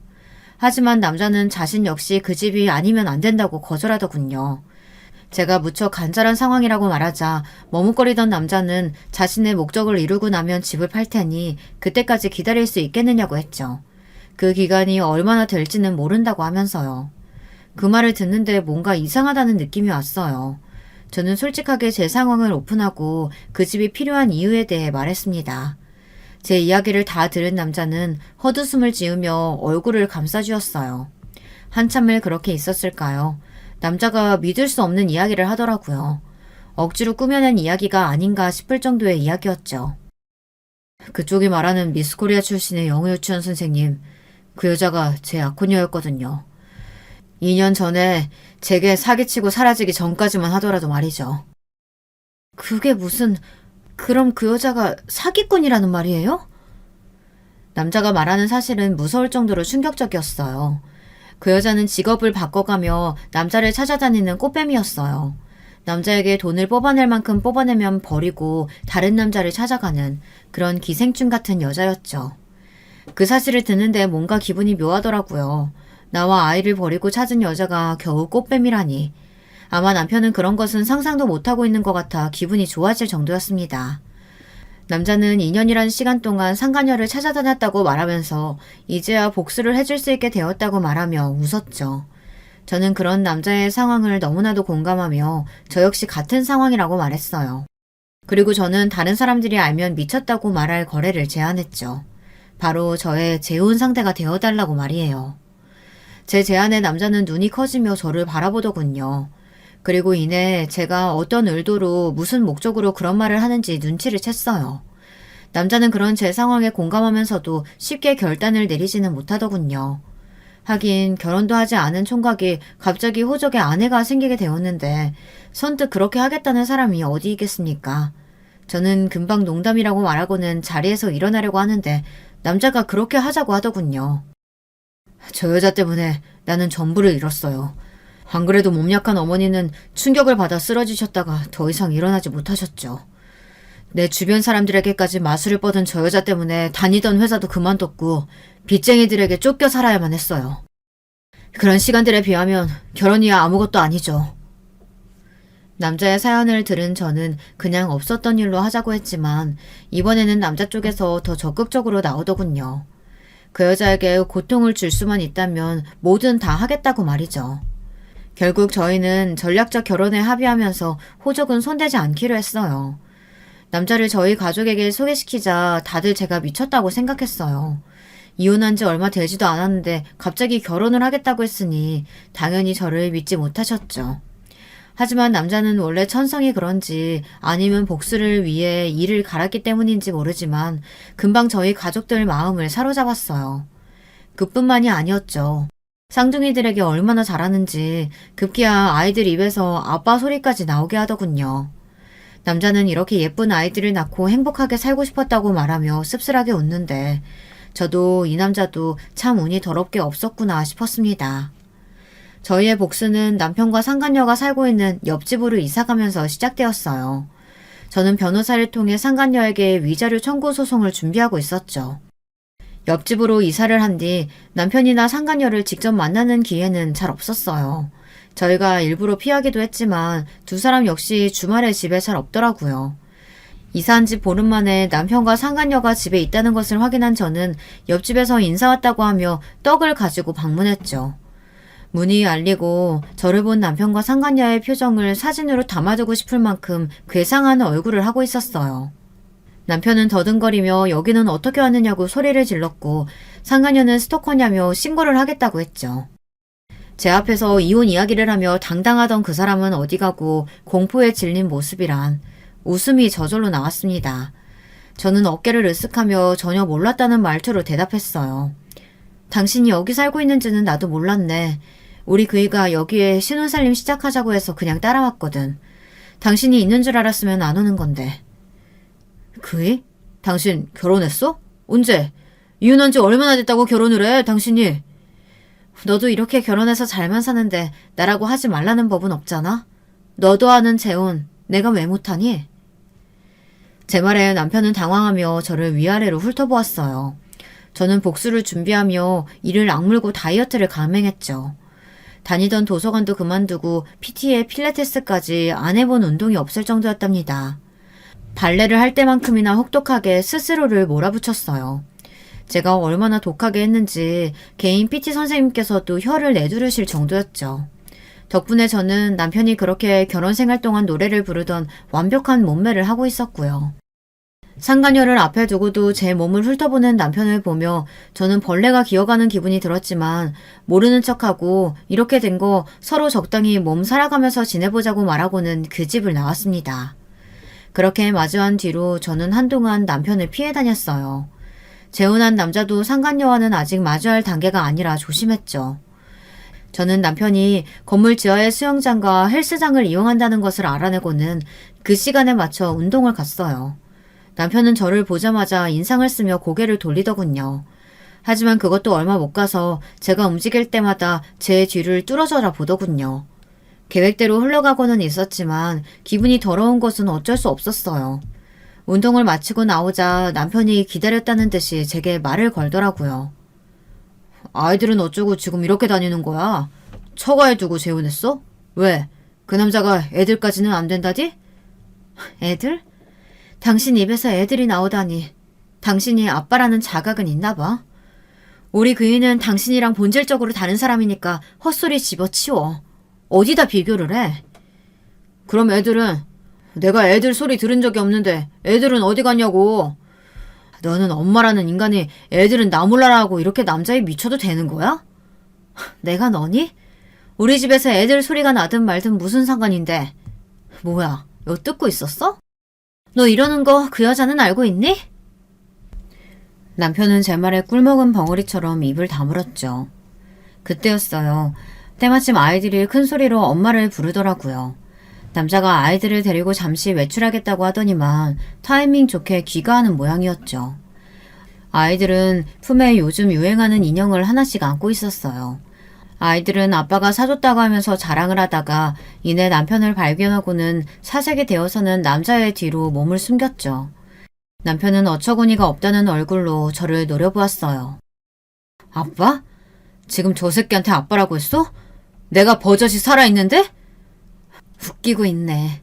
하지만 남자는 자신 역시 그 집이 아니면 안 된다고 거절하더군요. 제가 무척 간절한 상황이라고 말하자 머뭇거리던 남자는 자신의 목적을 이루고 나면 집을 팔 테니 그때까지 기다릴 수 있겠느냐고 했죠. 그 기간이 얼마나 될지는 모른다고 하면서요. 그 말을 듣는데 뭔가 이상하다는 느낌이 왔어요. 저는 솔직하게 제 상황을 오픈하고 그 집이 필요한 이유에 대해 말했습니다. 제 이야기를 다 들은 남자는 헛웃음을 지으며 얼굴을 감싸주었어요. 한참을 그렇게 있었을까요? 남자가 믿을 수 없는 이야기를 하더라고요. 억지로 꾸며낸 이야기가 아닌가 싶을 정도의 이야기였죠. 그쪽이 말하는 미스코리아 출신의 영어 유치원 선생님, 그 여자가 제 약혼녀였거든요. 2년 전에 제게 사기치고 사라지기 전까지만 하더라도 말이죠. 그게 무슨... 그럼 그 여자가 사기꾼이라는 말이에요? 남자가 말하는 사실은 무서울 정도로 충격적이었어요. 그 여자는 직업을 바꿔가며 남자를 찾아다니는 꽃뱀이었어요. 남자에게 돈을 뽑아낼 만큼 뽑아내면 버리고 다른 남자를 찾아가는 그런 기생충 같은 여자였죠. 그 사실을 듣는데 뭔가 기분이 묘하더라고요. 나와 아이를 버리고 찾은 여자가 겨우 꽃뱀이라니. 아마 남편은 그런 것은 상상도 못하고 있는 것 같아 기분이 좋아질 정도였습니다. 남자는 2년이란 시간 동안 상간녀를 찾아다녔다고 말하면서 이제야 복수를 해줄 수 있게 되었다고 말하며 웃었죠. 저는 그런 남자의 상황을 너무나도 공감하며 저 역시 같은 상황이라고 말했어요. 그리고 저는 다른 사람들이 알면 미쳤다고 말할 거래를 제안했죠. 바로 저의 재혼 상대가 되어달라고 말이에요. 제 제안에 남자는 눈이 커지며 저를 바라보더군요. 그리고 이내 제가 어떤 의도로 무슨 목적으로 그런 말을 하는지 눈치를 챘어요. 남자는 그런 제 상황에 공감하면서도 쉽게 결단을 내리지는 못하더군요. 하긴 결혼도 하지 않은 총각이 갑자기 호적에 아내가 생기게 되었는데 선뜻 그렇게 하겠다는 사람이 어디 있겠습니까? 저는 금방 농담이라고 말하고는 자리에서 일어나려고 하는데 남자가 그렇게 하자고 하더군요. 저 여자 때문에 나는 전부를 잃었어요. 안 그래도 몸 약한 어머니는 충격을 받아 쓰러지셨다가 더 이상 일어나지 못하셨죠. 내 주변 사람들에게까지 마술을 뻗은 저 여자 때문에 다니던 회사도 그만뒀고 빚쟁이들에게 쫓겨 살아야만 했어요. 그런 시간들에 비하면 결혼이야 아무것도 아니죠. 남자의 사연을 들은 저는 그냥 없었던 일로 하자고 했지만 이번에는 남자 쪽에서 더 적극적으로 나오더군요. 그 여자에게 고통을 줄 수만 있다면 뭐든 다 하겠다고 말이죠. 결국 저희는 전략적 결혼에 합의하면서 호적은 손대지 않기로 했어요. 남자를 저희 가족에게 소개시키자 다들 제가 미쳤다고 생각했어요. 이혼한 지 얼마 되지도 않았는데 갑자기 결혼을 하겠다고 했으니 당연히 저를 믿지 못하셨죠. 하지만 남자는 원래 천성이 그런지 아니면 복수를 위해 이를 갈았기 때문인지 모르지만 금방 저희 가족들 마음을 사로잡았어요. 그뿐만이 아니었죠. 쌍둥이들에게 얼마나 잘하는지 급기야 아이들 입에서 아빠 소리까지 나오게 하더군요. 남자는 이렇게 예쁜 아이들을 낳고 행복하게 살고 싶었다고 말하며 씁쓸하게 웃는데 저도 이 남자도 참 운이 더럽게 없었구나 싶었습니다. 저희의 복수는 남편과 상간녀가 살고 있는 옆집으로 이사가면서 시작되었어요. 저는 변호사를 통해 상간녀에게 위자료 청구 소송을 준비하고 있었죠. 옆집으로 이사를 한 뒤 남편이나 상간녀를 직접 만나는 기회는 잘 없었어요. 저희가 일부러 피하기도 했지만 두 사람 역시 주말에 집에 잘 없더라고요. 이사한 지 보름 만에 남편과 상간녀가 집에 있다는 것을 확인한 저는 옆집에서 인사 왔다고 하며 떡을 가지고 방문했죠. 문이 열리고 저를 본 남편과 상간녀의 표정을 사진으로 담아두고 싶을 만큼 괴상한 얼굴을 하고 있었어요. 남편은 더듬거리며 여기는 어떻게 왔느냐고 소리를 질렀고 상간녀는 스토커냐며 신고를 하겠다고 했죠. 제 앞에서 이혼 이야기를 하며 당당하던 그 사람은 어디 가고 공포에 질린 모습이란 웃음이 저절로 나왔습니다. 저는 어깨를 으쓱하며 전혀 몰랐다는 말투로 대답했어요. 당신이 여기 살고 있는지는 나도 몰랐네. 우리 그이가 여기에 신혼살림 시작하자고 해서 그냥 따라왔거든. 당신이 있는 줄 알았으면 안 오는 건데. 그이? 당신 결혼했어? 언제? 이혼한 지 얼마나 됐다고 결혼을 해, 당신이? 너도 이렇게 결혼해서 잘만 사는데 나라고 하지 말라는 법은 없잖아? 너도 아는 재혼, 내가 왜 못하니? 제 말에 남편은 당황하며 저를 위아래로 훑어보았어요. 저는 복수를 준비하며 이를 악물고 다이어트를 감행했죠. 다니던 도서관도 그만두고 PT에 필라테스까지 안 해본 운동이 없을 정도였답니다. 발레를 할 때만큼이나 혹독하게 스스로를 몰아붙였어요. 제가 얼마나 독하게 했는지 개인 PT 선생님께서도 혀를 내두르실 정도였죠. 덕분에 저는 남편이 그렇게 결혼 생활 동안 노래를 부르던 완벽한 몸매를 하고 있었고요. 상간녀를 앞에 두고도 제 몸을 훑어보는 남편을 보며 저는 벌레가 기어가는 기분이 들었지만 모르는 척하고 이렇게 된 거 서로 적당히 몸 살아가면서 지내보자고 말하고는 그 집을 나왔습니다. 그렇게 마주한 뒤로 저는 한동안 남편을 피해 다녔어요. 재혼한 남자도 상간녀와는 아직 마주할 단계가 아니라 조심했죠. 저는 남편이 건물 지하의 수영장과 헬스장을 이용한다는 것을 알아내고는 그 시간에 맞춰 운동을 갔어요. 남편은 저를 보자마자 인상을 쓰며 고개를 돌리더군요. 하지만 그것도 얼마 못 가서 제가 움직일 때마다 제 뒤를 뚫어져라 보더군요. 계획대로 흘러가고는 있었지만 기분이 더러운 것은 어쩔 수 없었어요. 운동을 마치고 나오자 남편이 기다렸다는 듯이 제게 말을 걸더라고요. 아이들은 어쩌고 지금 이렇게 다니는 거야? 처가에 두고 재혼했어? 왜? 그 남자가 애들까지는 안 된다디? 애들? 당신 입에서 애들이 나오다니. 당신이 아빠라는 자각은 있나 봐. 우리 그이는 당신이랑 본질적으로 다른 사람이니까 헛소리 집어치워. 어디다 비교를 해? 그럼 애들은? 내가 애들 소리 들은 적이 없는데 애들은 어디 갔냐고. 너는 엄마라는 인간이 애들은 나 몰라라 하고 이렇게 남자에 미쳐도 되는 거야? 내가 너니? 우리 집에서 애들 소리가 나든 말든 무슨 상관인데. 뭐야, 엿듣고 있었어? 너 이러는 거 그 여자는 알고 있니? 남편은 제 말에 꿀먹은 벙어리처럼 입을 다물었죠. 그때였어요. 때마침 아이들이 큰 소리로 엄마를 부르더라고요. 남자가 아이들을 데리고 잠시 외출하겠다고 하더니만 타이밍 좋게 귀가하는 모양이었죠. 아이들은 품에 요즘 유행하는 인형을 하나씩 안고 있었어요. 아이들은 아빠가 사줬다고 하면서 자랑을 하다가 이내 남편을 발견하고는 사색이 되어서는 남자의 뒤로 몸을 숨겼죠. 남편은 어처구니가 없다는 얼굴로 저를 노려보았어요. 아빠? 지금 저 새끼한테 아빠라고 했어? 내가 버젓이 살아있는데? 웃기고 있네.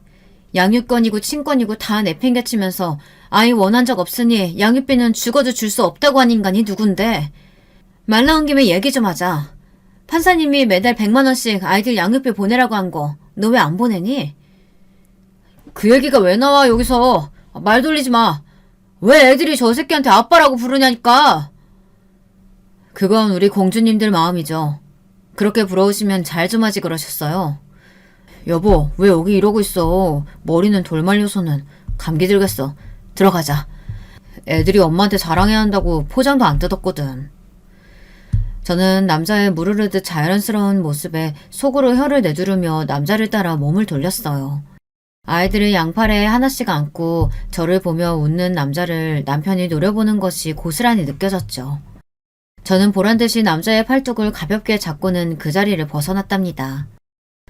양육권이고 친권이고 다 내팽개치면서 아이 원한 적 없으니 양육비는 죽어도 줄 수 없다고 한 인간이 누군데. 말 나온 김에 얘기 좀 하자. 판사님이 매달 100만 원씩 아이들 양육비 보내라고 한 거 너 왜 안 보내니? 그 얘기가 왜 나와 여기서. 말 돌리지 마. 왜 애들이 저 새끼한테 아빠라고 부르냐니까. 그건 우리 공주님들 마음이죠. 그렇게 부러우시면 잘 좀 하지 그러셨어요. 여보, 왜 여기 이러고 있어. 머리는 돌 말려서는. 감기 들겠어. 들어가자. 애들이 엄마한테 자랑해야 한다고 포장도 안 뜯었거든. 저는 남자의 무르르듯 자연스러운 모습에 속으로 혀를 내두르며 남자를 따라 몸을 돌렸어요. 아이들을 양팔에 하나씩 안고 저를 보며 웃는 남자를 남편이 노려보는 것이 고스란히 느껴졌죠. 저는 보란듯이 남자의 팔뚝을 가볍게 잡고는 그 자리를 벗어났답니다.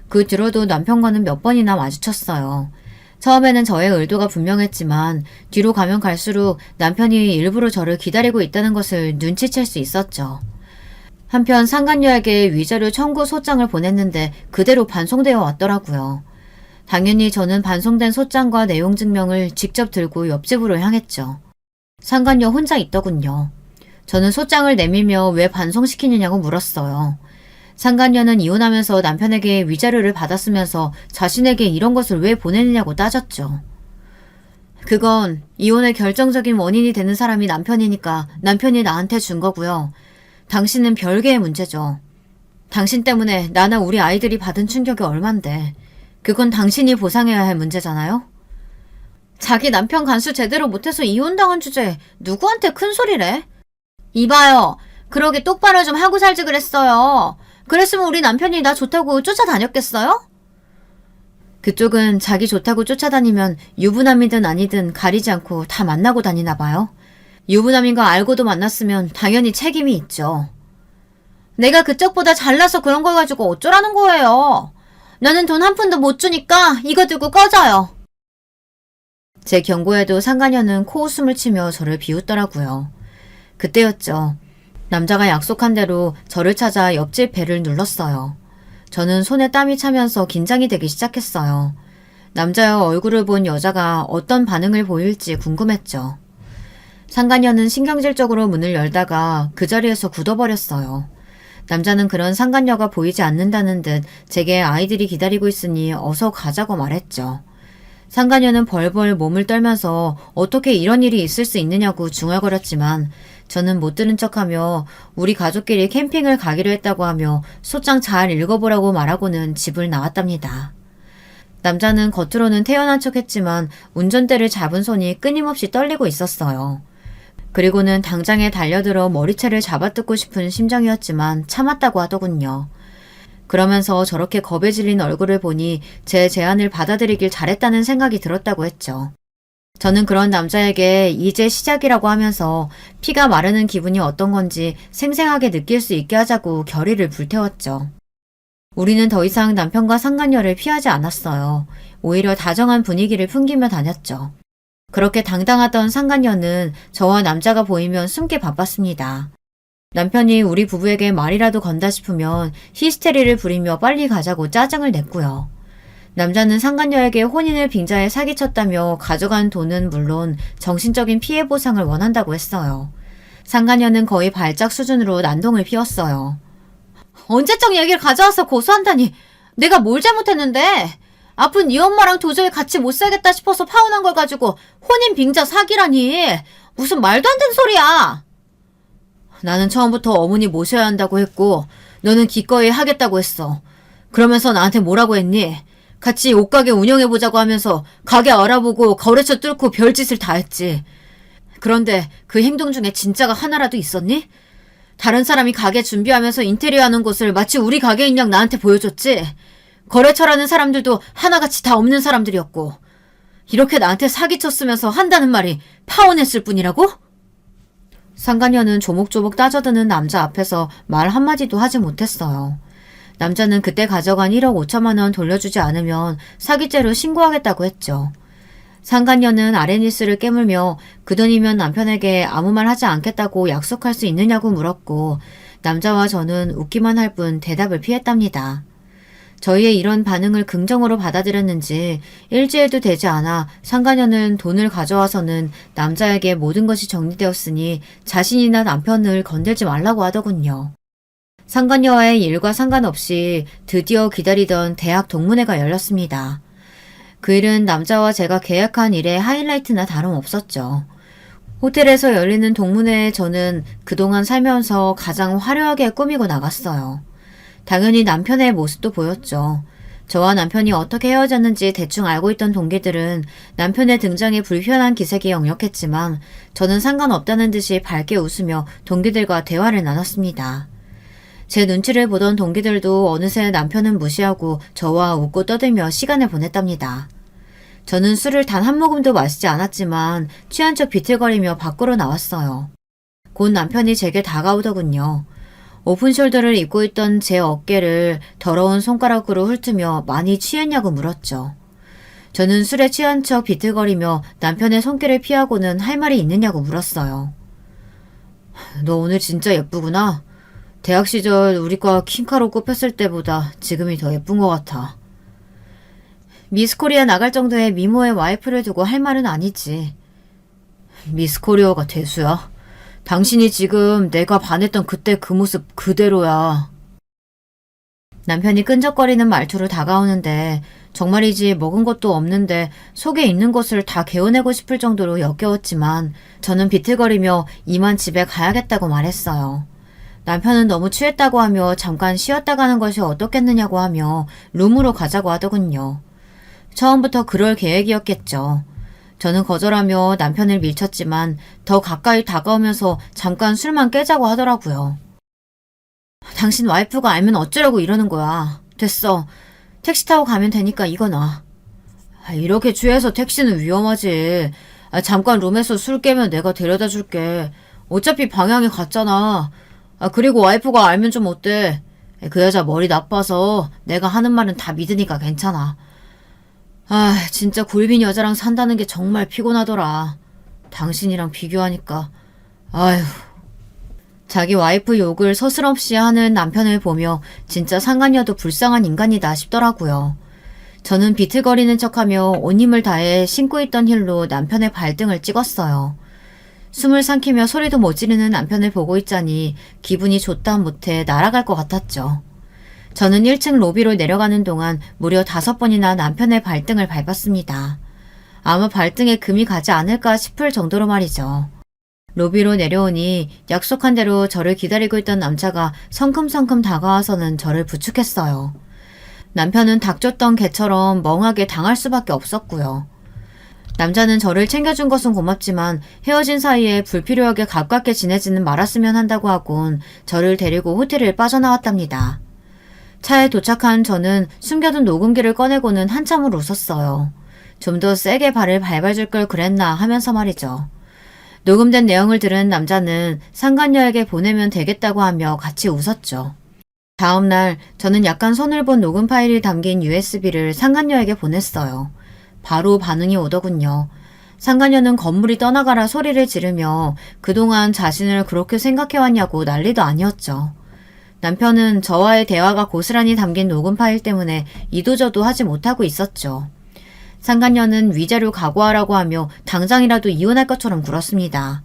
그 뒤로도 남편과는 몇 번이나 마주쳤어요. 처음에는 저의 의도가 분명했지만 뒤로 가면 갈수록 남편이 일부러 저를 기다리고 있다는 것을 눈치챌 수 있었죠. 한편 상간녀에게 위자료 청구 소장을 보냈는데 그대로 반송되어 왔더라고요. 당연히 저는 반송된 소장과 내용 증명을 직접 들고 옆집으로 향했죠. 상간녀 혼자 있더군요. 저는 소장을 내밀며 왜 반송시키느냐고 물었어요. 상간녀는 이혼하면서 남편에게 위자료를 받았으면서 자신에게 이런 것을 왜 보내느냐고 따졌죠. 그건 이혼의 결정적인 원인이 되는 사람이 남편이니까 남편이 나한테 준 거고요. 당신은 별개의 문제죠. 당신 때문에 나나 우리 아이들이 받은 충격이 얼만데 그건 당신이 보상해야 할 문제잖아요? 자기 남편 간수 제대로 못해서 이혼당한 주제에 누구한테 큰 소리래? 이봐요. 그러게 똑바로 좀 하고 살지 그랬어요. 그랬으면 우리 남편이 나 좋다고 쫓아다녔겠어요? 그쪽은 자기 좋다고 쫓아다니면 유부남이든 아니든 가리지 않고 다 만나고 다니나 봐요. 유부남인 거 알고도 만났으면 당연히 책임이 있죠. 내가 그쪽보다 잘나서 그런 걸 가지고 어쩌라는 거예요. 나는 돈 한 푼도 못 주니까 이거 들고 꺼져요. 제 경고에도 상간녀는 코웃음을 치며 저를 비웃더라고요. 그때였죠. 남자가 약속한 대로 저를 찾아 옆집 벨을 눌렀어요. 저는 손에 땀이 차면서 긴장이 되기 시작했어요. 남자의 얼굴을 본 여자가 어떤 반응을 보일지 궁금했죠. 상간녀는 신경질적으로 문을 열다가 그 자리에서 굳어버렸어요. 남자는 그런 상간녀가 보이지 않는다는 듯 제게 아이들이 기다리고 있으니 어서 가자고 말했죠. 상간녀는 벌벌 몸을 떨면서 어떻게 이런 일이 있을 수 있느냐고 중얼거렸지만 저는 못 들은 척하며 우리 가족끼리 캠핑을 가기로 했다고 하며 소장 잘 읽어보라고 말하고는 집을 나왔답니다. 남자는 겉으로는 태연한 척했지만 운전대를 잡은 손이 끊임없이 떨리고 있었어요. 그리고는 당장에 달려들어 머리채를 잡아뜯고 싶은 심정이었지만 참았다고 하더군요. 그러면서 저렇게 겁에 질린 얼굴을 보니 제 제안을 받아들이길 잘했다는 생각이 들었다고 했죠. 저는 그런 남자에게 이제 시작이라고 하면서 피가 마르는 기분이 어떤 건지 생생하게 느낄 수 있게 하자고 결의를 불태웠죠. 우리는 더 이상 남편과 상간녀를 피하지 않았어요. 오히려 다정한 분위기를 풍기며 다녔죠. 그렇게 당당하던 상간녀는 저와 남자가 보이면 숨기 바빴습니다. 남편이 우리 부부에게 말이라도 건다 싶으면 히스테리를 부리며 빨리 가자고 짜증을 냈고요. 남자는 상간녀에게 혼인을 빙자해 사기쳤다며 가져간 돈은 물론 정신적인 피해 보상을 원한다고 했어요. 상간녀는 거의 발작 수준으로 난동을 피웠어요. 언제적 얘기를 가져와서 고소한다니 내가 뭘 잘못했는데 아픈 네 엄마랑 도저히 같이 못 살겠다 싶어서 파혼한 걸 가지고 혼인 빙자 사기라니 무슨 말도 안 되는 소리야. 나는 처음부터 어머니 모셔야 한다고 했고 너는 기꺼이 하겠다고 했어. 그러면서 나한테 뭐라고 했니? 같이 옷가게 운영해보자고 하면서 가게 알아보고 거래처 뚫고 별짓을 다 했지. 그런데 그 행동 중에 진짜가 하나라도 있었니? 다른 사람이 가게 준비하면서 인테리어 하는 곳을 마치 우리 가게인 양 나한테 보여줬지. 거래처라는 사람들도 하나같이 다 없는 사람들이었고 이렇게 나한테 사기쳤으면서 한다는 말이 파혼했을 뿐이라고? 상간녀는 조목조목 따져드는 남자 앞에서 말 한마디도 하지 못했어요. 남자는 그때 가져간 1억 5천만 원 돌려주지 않으면 사기죄로 신고하겠다고 했죠. 상간녀는 아레니스를 깨물며 그 돈이면 남편에게 아무 말 하지 않겠다고 약속할 수 있느냐고 물었고 남자와 저는 웃기만 할 뿐 대답을 피했답니다. 저희의 이런 반응을 긍정으로 받아들였는지 일주일도 되지 않아 상간녀는 돈을 가져와서는 남자에게 모든 것이 정리되었으니 자신이나 남편을 건들지 말라고 하더군요. 상간녀와의 일과 상관없이 드디어 기다리던 대학 동문회가 열렸습니다. 그 일은 남자와 제가 계약한 일의 하이라이트나 다름없었죠. 호텔에서 열리는 동문회에 저는 그동안 살면서 가장 화려하게 꾸미고 나갔어요. 당연히 남편의 모습도 보였죠. 저와 남편이 어떻게 헤어졌는지 대충 알고 있던 동기들은 남편의 등장에 불편한 기색이 역력했지만 저는 상관없다는 듯이 밝게 웃으며 동기들과 대화를 나눴습니다. 제 눈치를 보던 동기들도 어느새 남편은 무시하고 저와 웃고 떠들며 시간을 보냈답니다. 저는 술을 단 한 모금도 마시지 않았지만 취한 척 비틀거리며 밖으로 나왔어요. 곧 남편이 제게 다가오더군요. 오픈숄더를 입고 있던 제 어깨를 더러운 손가락으로 훑으며 많이 취했냐고 물었죠. 저는 술에 취한 척 비틀거리며 남편의 손길을 피하고는 할 말이 있느냐고 물었어요. 너 오늘 진짜 예쁘구나. 대학 시절 우리과 킹카로 꼽혔을 때보다 지금이 더 예쁜 것 같아. 미스코리아 나갈 정도의 미모의 와이프를 두고 할 말은 아니지. 미스코리아가 대수야. 당신이 지금 내가 반했던 그때 그 모습 그대로야. 남편이 끈적거리는 말투로 다가오는데 정말이지 먹은 것도 없는데 속에 있는 것을 다 개어내고 싶을 정도로 역겨웠지만 저는 비틀거리며 이만 집에 가야겠다고 말했어요. 남편은 너무 취했다고 하며 잠깐 쉬었다 가는 것이 어떻겠느냐고 하며 룸으로 가자고 하더군요. 처음부터 그럴 계획이었겠죠. 저는 거절하며 남편을 밀쳤지만 더 가까이 다가오면서 잠깐 술만 깨자고 하더라고요. 당신 와이프가 알면 어쩌려고 이러는 거야. 됐어. 택시 타고 가면 되니까 이거 놔. 이렇게 취해서 택시는 위험하지. 잠깐 룸에서 술 깨면 내가 데려다 줄게. 어차피 방향이 같잖아. 그리고 와이프가 알면 좀 어때? 그 여자 머리 나빠서 내가 하는 말은 다 믿으니까 괜찮아. 진짜 골빈 여자랑 산다는 게 정말 피곤하더라. 당신이랑 비교하니까. 아휴. 자기 와이프 욕을 서슴없이 하는 남편을 보며 진짜 상간녀도 불쌍한 인간이다 싶더라고요. 저는 비틀거리는 척하며 온 힘을 다해 신고 있던 힐로 남편의 발등을 찍었어요. 숨을 삼키며 소리도 못 지르는 남편을 보고 있자니 기분이 좋다 못해 날아갈 것 같았죠. 저는 1층 로비로 내려가는 동안 무려 5번이나 남편의 발등을 밟았습니다. 아마 발등에 금이 가지 않을까 싶을 정도로 말이죠. 로비로 내려오니 약속한 대로 저를 기다리고 있던 남자가 성큼성큼 다가와서는 저를 부축했어요. 남편은 닥쳤던 개처럼 멍하게 당할 수밖에 없었고요. 남자는 저를 챙겨준 것은 고맙지만 헤어진 사이에 불필요하게 가깝게 지내지는 말았으면 한다고 하곤 저를 데리고 호텔을 빠져나왔답니다. 차에 도착한 저는 숨겨둔 녹음기를 꺼내고는 한참을 웃었어요. 좀 더 세게 발을 밟아줄 걸 그랬나 하면서 말이죠. 녹음된 내용을 들은 남자는 상간녀에게 보내면 되겠다고 하며 같이 웃었죠. 다음날 저는 약간 손을 본 녹음 파일이 담긴 USB를 상간녀에게 보냈어요. 바로 반응이 오더군요. 상간녀는 건물이 떠나가라 소리를 지르며 그동안 자신을 그렇게 생각해왔냐고 난리도 아니었죠. 남편은 저와의 대화가 고스란히 담긴 녹음 파일 때문에 이도저도 하지 못하고 있었죠. 상간녀는 위자료 각오하라고 하며 당장이라도 이혼할 것처럼 굴었습니다.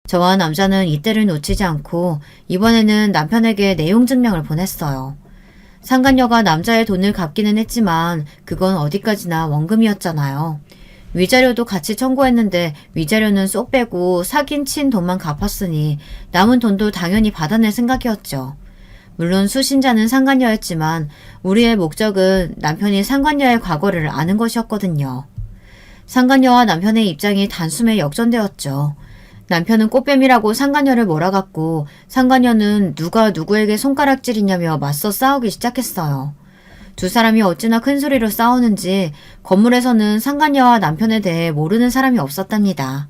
저와 남자는 이때를 놓치지 않고 이번에는 남편에게 내용 증명을 보냈어요. 상간녀가 남자의 돈을 갚기는 했지만 그건 어디까지나 원금이었잖아요. 위자료도 같이 청구했는데 위자료는 쏙 빼고 사귄 친 돈만 갚았으니 남은 돈도 당연히 받아낼 생각이었죠. 물론 수신자는 상간녀였지만 우리의 목적은 남편이 상간녀의 과거를 아는 것이었거든요. 상간녀와 남편의 입장이 단숨에 역전되었죠. 남편은 꽃뱀이라고 상간녀를 몰아갔고 상간녀는 누가 누구에게 손가락질이냐며 맞서 싸우기 시작했어요. 두 사람이 어찌나 큰 소리로 싸우는지 건물에서는 상간녀와 남편에 대해 모르는 사람이 없었답니다.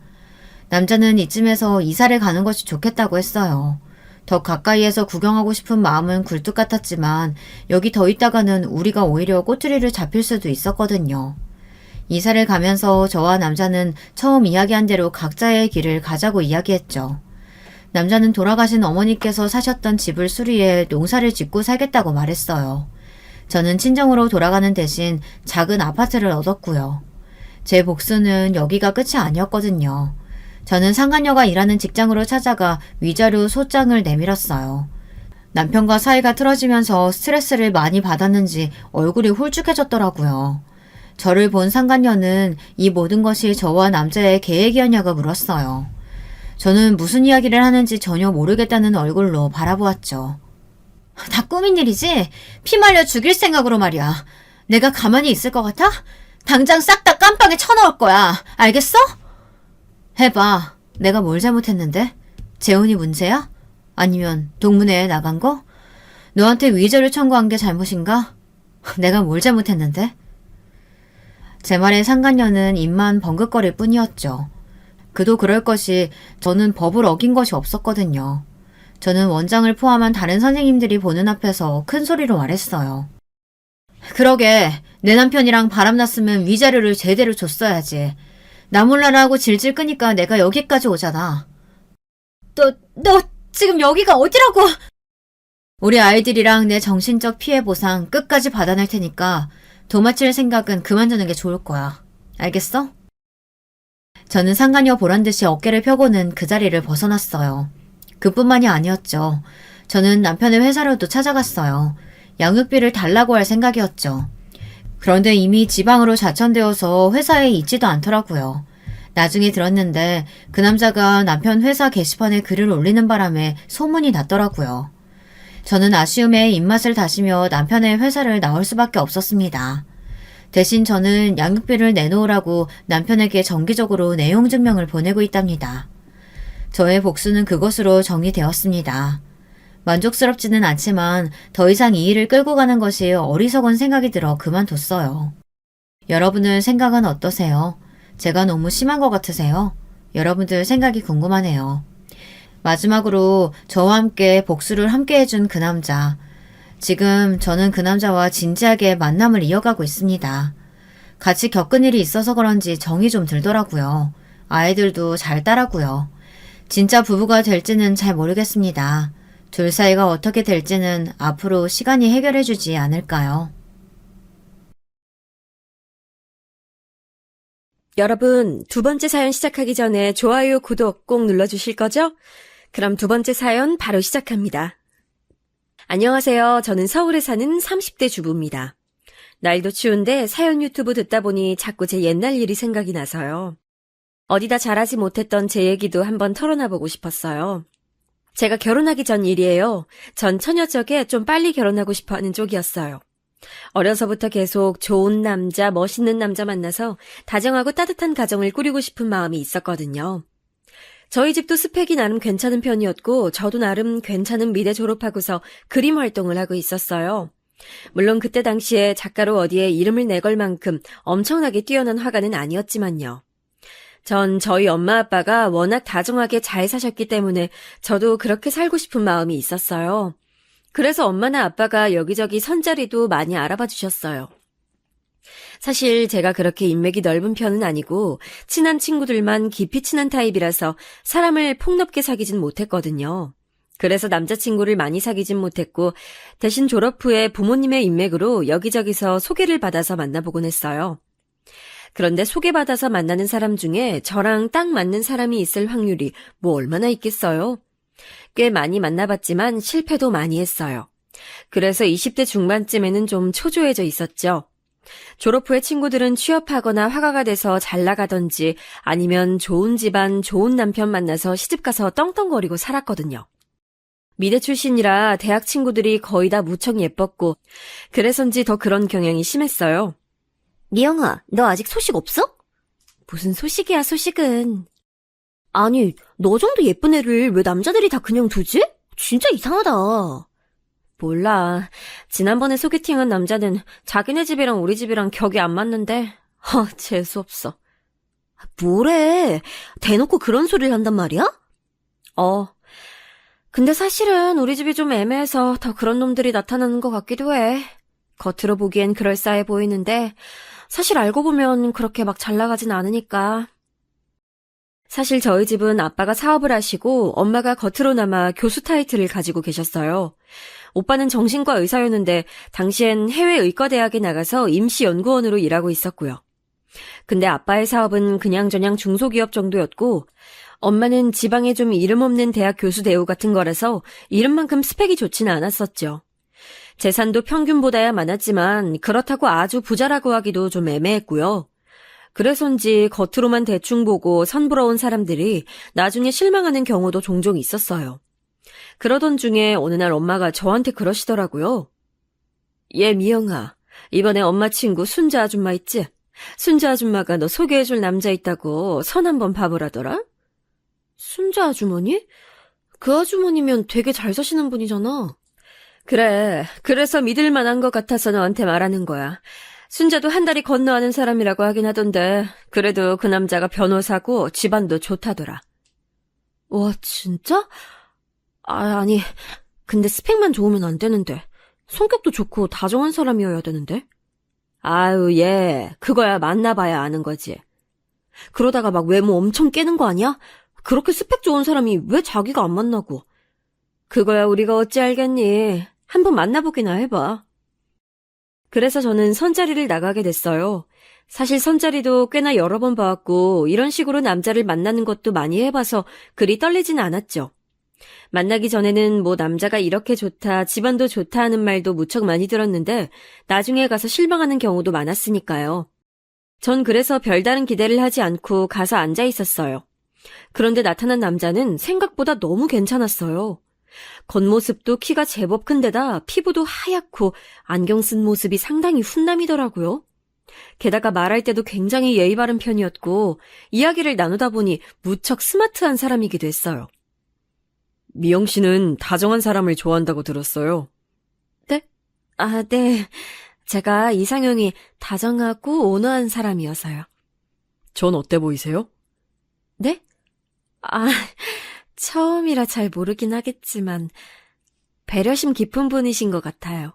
남자는 이쯤에서 이사를 가는 것이 좋겠다고 했어요. 더 가까이에서 구경하고 싶은 마음은 굴뚝 같았지만 여기 더 있다가는 우리가 오히려 꼬투리를 잡힐 수도 있었거든요. 이사를 가면서 저와 남자는 처음 이야기한 대로 각자의 길을 가자고 이야기했죠. 남자는 돌아가신 어머니께서 사셨던 집을 수리해 농사를 짓고 살겠다고 말했어요. 저는 친정으로 돌아가는 대신 작은 아파트를 얻었고요. 제 복수는 여기가 끝이 아니었거든요. 저는 상간녀가 일하는 직장으로 찾아가 위자료 소장을 내밀었어요. 남편과 사이가 틀어지면서 스트레스를 많이 받았는지 얼굴이 홀쭉해졌더라고요. 저를 본 상간녀는 이 모든 것이 저와 남자의 계획이었냐고 물었어요. 저는 무슨 이야기를 하는지 전혀 모르겠다는 얼굴로 바라보았죠. 다 꾸민 일이지? 피 말려 죽일 생각으로 말이야. 내가 가만히 있을 것 같아? 당장 싹 다 깜빵에 쳐넣을 거야. 알겠어? 해봐. 내가 뭘 잘못했는데? 재혼이 문제야? 아니면 동문회에 나간 거? 너한테 위자료 청구한 게 잘못인가? 내가 뭘 잘못했는데? 제 말에 상간녀는 입만 벙긋거릴 뿐이었죠. 그도 그럴 것이 저는 법을 어긴 것이 없었거든요. 저는 원장을 포함한 다른 선생님들이 보는 앞에서 큰 소리로 말했어요. 그러게 내 남편이랑 바람났으면 위자료를 제대로 줬어야지. 나 몰라라 하고 질질 끄니까 내가 여기까지 오잖아. 너 지금 여기가 어디라고? 우리 아이들이랑 내 정신적 피해 보상 끝까지 받아낼 테니까 도마칠 생각은 그만두는 게 좋을 거야. 알겠어? 저는 상간녀 보란듯이 어깨를 펴고는 그 자리를 벗어났어요. 그뿐만이 아니었죠. 저는 남편의 회사로도 찾아갔어요. 양육비를 달라고 할 생각이었죠. 그런데 이미 지방으로 자천되어서 회사에 있지도 않더라고요. 나중에 들었는데 그 남자가 남편 회사 게시판에 글을 올리는 바람에 소문이 났더라고요. 저는 아쉬움에 입맛을 다시며 남편의 회사를 나올 수밖에 없었습니다. 대신 저는 양육비를 내놓으라고 남편에게 정기적으로 내용 증명을 보내고 있답니다. 저의 복수는 그것으로 정리되었습니다. 만족스럽지는 않지만 더 이상 이 일을 끌고 가는 것이 어리석은 생각이 들어 그만뒀어요. 여러분들 생각은 어떠세요? 제가 너무 심한 것 같으세요? 여러분들 생각이 궁금하네요. 마지막으로 저와 함께 복수를 함께 해준 그 남자. 지금 저는 그 남자와 진지하게 만남을 이어가고 있습니다. 같이 겪은 일이 있어서 그런지 정이 좀 들더라고요. 아이들도 잘 따라고요. 진짜 부부가 될지는 잘 모르겠습니다. 둘 사이가 어떻게 될지는 앞으로 시간이 해결해주지 않을까요? 여러분, 두 번째 사연 시작하기 전에 좋아요, 구독 꼭 눌러주실 거죠? 그럼 두 번째 사연 바로 시작합니다. 안녕하세요. 저는 서울에 사는 30대 주부입니다. 날도 추운데 사연 유튜브 듣다 보니 자꾸 제 옛날 일이 생각이 나서요. 어디다 잘하지 못했던 제 얘기도 한번 털어놔보고 싶었어요. 제가 결혼하기 전 일이에요. 전 처녀적에 좀 빨리 결혼하고 싶어하는 쪽이었어요. 어려서부터 계속 좋은 남자, 멋있는 남자 만나서 다정하고 따뜻한 가정을 꾸리고 싶은 마음이 있었거든요. 저희 집도 스펙이 나름 괜찮은 편이었고 저도 나름 괜찮은 미대 졸업하고서 그림 활동을 하고 있었어요. 물론 그때 당시에 작가로 어디에 이름을 내걸 만큼 엄청나게 뛰어난 화가는 아니었지만요. 전 저희 엄마 아빠가 워낙 다정하게 잘 사셨기 때문에 저도 그렇게 살고 싶은 마음이 있었어요. 그래서 엄마나 아빠가 여기저기 선자리도 많이 알아봐 주셨어요. 사실 제가 그렇게 인맥이 넓은 편은 아니고 친한 친구들만 깊이 친한 타입이라서 사람을 폭넓게 사귀진 못했거든요. 그래서 남자친구를 많이 사귀진 못했고 대신 졸업 후에 부모님의 인맥으로 여기저기서 소개를 받아서 만나보곤 했어요. 그런데 소개받아서 만나는 사람 중에 저랑 딱 맞는 사람이 있을 확률이 뭐 얼마나 있겠어요? 꽤 많이 만나봤지만 실패도 많이 했어요. 그래서 20대 중반쯤에는 좀 초조해져 있었죠. 졸업 후에 친구들은 취업하거나 화가가 돼서 잘 나가던지 아니면 좋은 집안, 좋은 남편 만나서 시집가서 떵떵거리고 살았거든요. 미대 출신이라 대학 친구들이 거의 다 무척 예뻤고 그래서인지 더 그런 경향이 심했어요. 미영아, 너 아직 소식 없어? 무슨 소식이야, 소식은. 아니, 너 정도 예쁜 애를 왜 남자들이 다 그냥 두지? 진짜 이상하다. 몰라. 지난번에 소개팅한 남자는 자기네 집이랑 우리 집이랑 격이 안 맞는데 재수없어. 뭐래? 대놓고 그런 소리를 한단 말이야? 근데 사실은 우리 집이 좀 애매해서 더 그런 놈들이 나타나는 것 같기도 해. 겉으로 보기엔 그럴싸해 보이는데 사실 알고 보면 그렇게 막 잘 나가진 않으니까. 사실 저희 집은 아빠가 사업을 하시고 엄마가 겉으로나마 교수 타이틀을 가지고 계셨어요. 오빠는 정신과 의사였는데 당시엔 해외 의과대학에 나가서 임시연구원으로 일하고 있었고요. 근데 아빠의 사업은 그냥저냥 중소기업 정도였고 엄마는 지방에 좀 이름 없는 대학 교수 대우 같은 거라서 이름만큼 스펙이 좋지는 않았었죠. 재산도 평균보다야 많았지만 그렇다고 아주 부자라고 하기도 좀 애매했고요. 그래서인지 겉으로만 대충 보고 선부러운 사람들이 나중에 실망하는 경우도 종종 있었어요. 그러던 중에 어느 날 엄마가 저한테 그러시더라고요. 얘 미영아, 이번에 엄마 친구 순자 아줌마 있지? 순자 아줌마가 너 소개해줄 남자 있다고 선 한번 봐보라더라? 순자 아주머니? 그 아주머니면 되게 잘 사시는 분이잖아. 그래, 그래서 믿을 만한 것 같아서 너한테 말하는 거야. 순자도 한 다리 건너 아는 사람이라고 하긴 하던데 그래도 그 남자가 변호사고 집안도 좋다더라. 와, 진짜? 아니, 근데 스펙만 좋으면 안 되는데. 성격도 좋고 다정한 사람이어야 되는데. 아유, 얘, 그거야 만나봐야 아는 거지. 그러다가 막 외모 엄청 깨는 거 아니야? 그렇게 스펙 좋은 사람이 왜 자기가 안 만나고. 그거야 우리가 어찌 알겠니. 한번 만나보기나 해봐. 그래서 저는 선자리를 나가게 됐어요. 사실 선자리도 꽤나 여러 번 봐왔고 이런 식으로 남자를 만나는 것도 많이 해봐서 그리 떨리진 않았죠. 만나기 전에는 뭐 남자가 이렇게 좋다, 집안도 좋다 하는 말도 무척 많이 들었는데 나중에 가서 실망하는 경우도 많았으니까요. 전 그래서 별다른 기대를 하지 않고 가서 앉아 있었어요. 그런데 나타난 남자는 생각보다 너무 괜찮았어요. 겉모습도 키가 제법 큰데다 피부도 하얗고 안경 쓴 모습이 상당히 훈남이더라고요. 게다가 말할 때도 굉장히 예의 바른 편이었고 이야기를 나누다 보니 무척 스마트한 사람이기도 했어요. 미영 씨는 다정한 사람을 좋아한다고 들었어요. 네? 네. 제가 이상형이 다정하고 온화한 사람이어서요. 전 어때 보이세요? 네? 처음이라 잘 모르긴 하겠지만 배려심 깊은 분이신 것 같아요.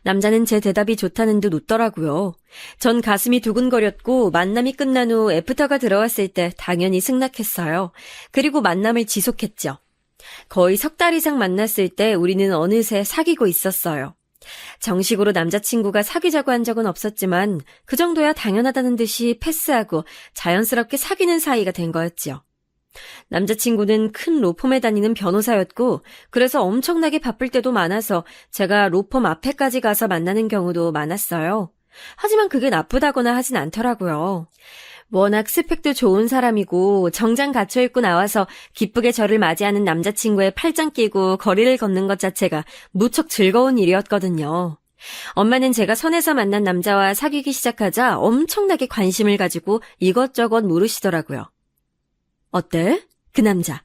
남자는 제 대답이 좋다는 듯 웃더라고요. 전 가슴이 두근거렸고 만남이 끝난 후 애프터가 들어왔을 때 당연히 승낙했어요. 그리고 만남을 지속했죠. 거의 석 달 이상 만났을 때 우리는 어느새 사귀고 있었어요. 정식으로 남자친구가 사귀자고 한 적은 없었지만 그 정도야 당연하다는 듯이 패스하고 자연스럽게 사귀는 사이가 된 거였죠. 남자친구는 큰 로펌에 다니는 변호사였고 그래서 엄청나게 바쁠 때도 많아서 제가 로펌 앞에까지 가서 만나는 경우도 많았어요. 하지만 그게 나쁘다거나 하진 않더라고요. 워낙 스펙도 좋은 사람이고 정장 갖춰 입고 나와서 기쁘게 저를 맞이하는 남자친구의 팔짱 끼고 거리를 걷는 것 자체가 무척 즐거운 일이었거든요. 엄마는 제가 선에서 만난 남자와 사귀기 시작하자 엄청나게 관심을 가지고 이것저것 물으시더라고요. 어때? 그 남자.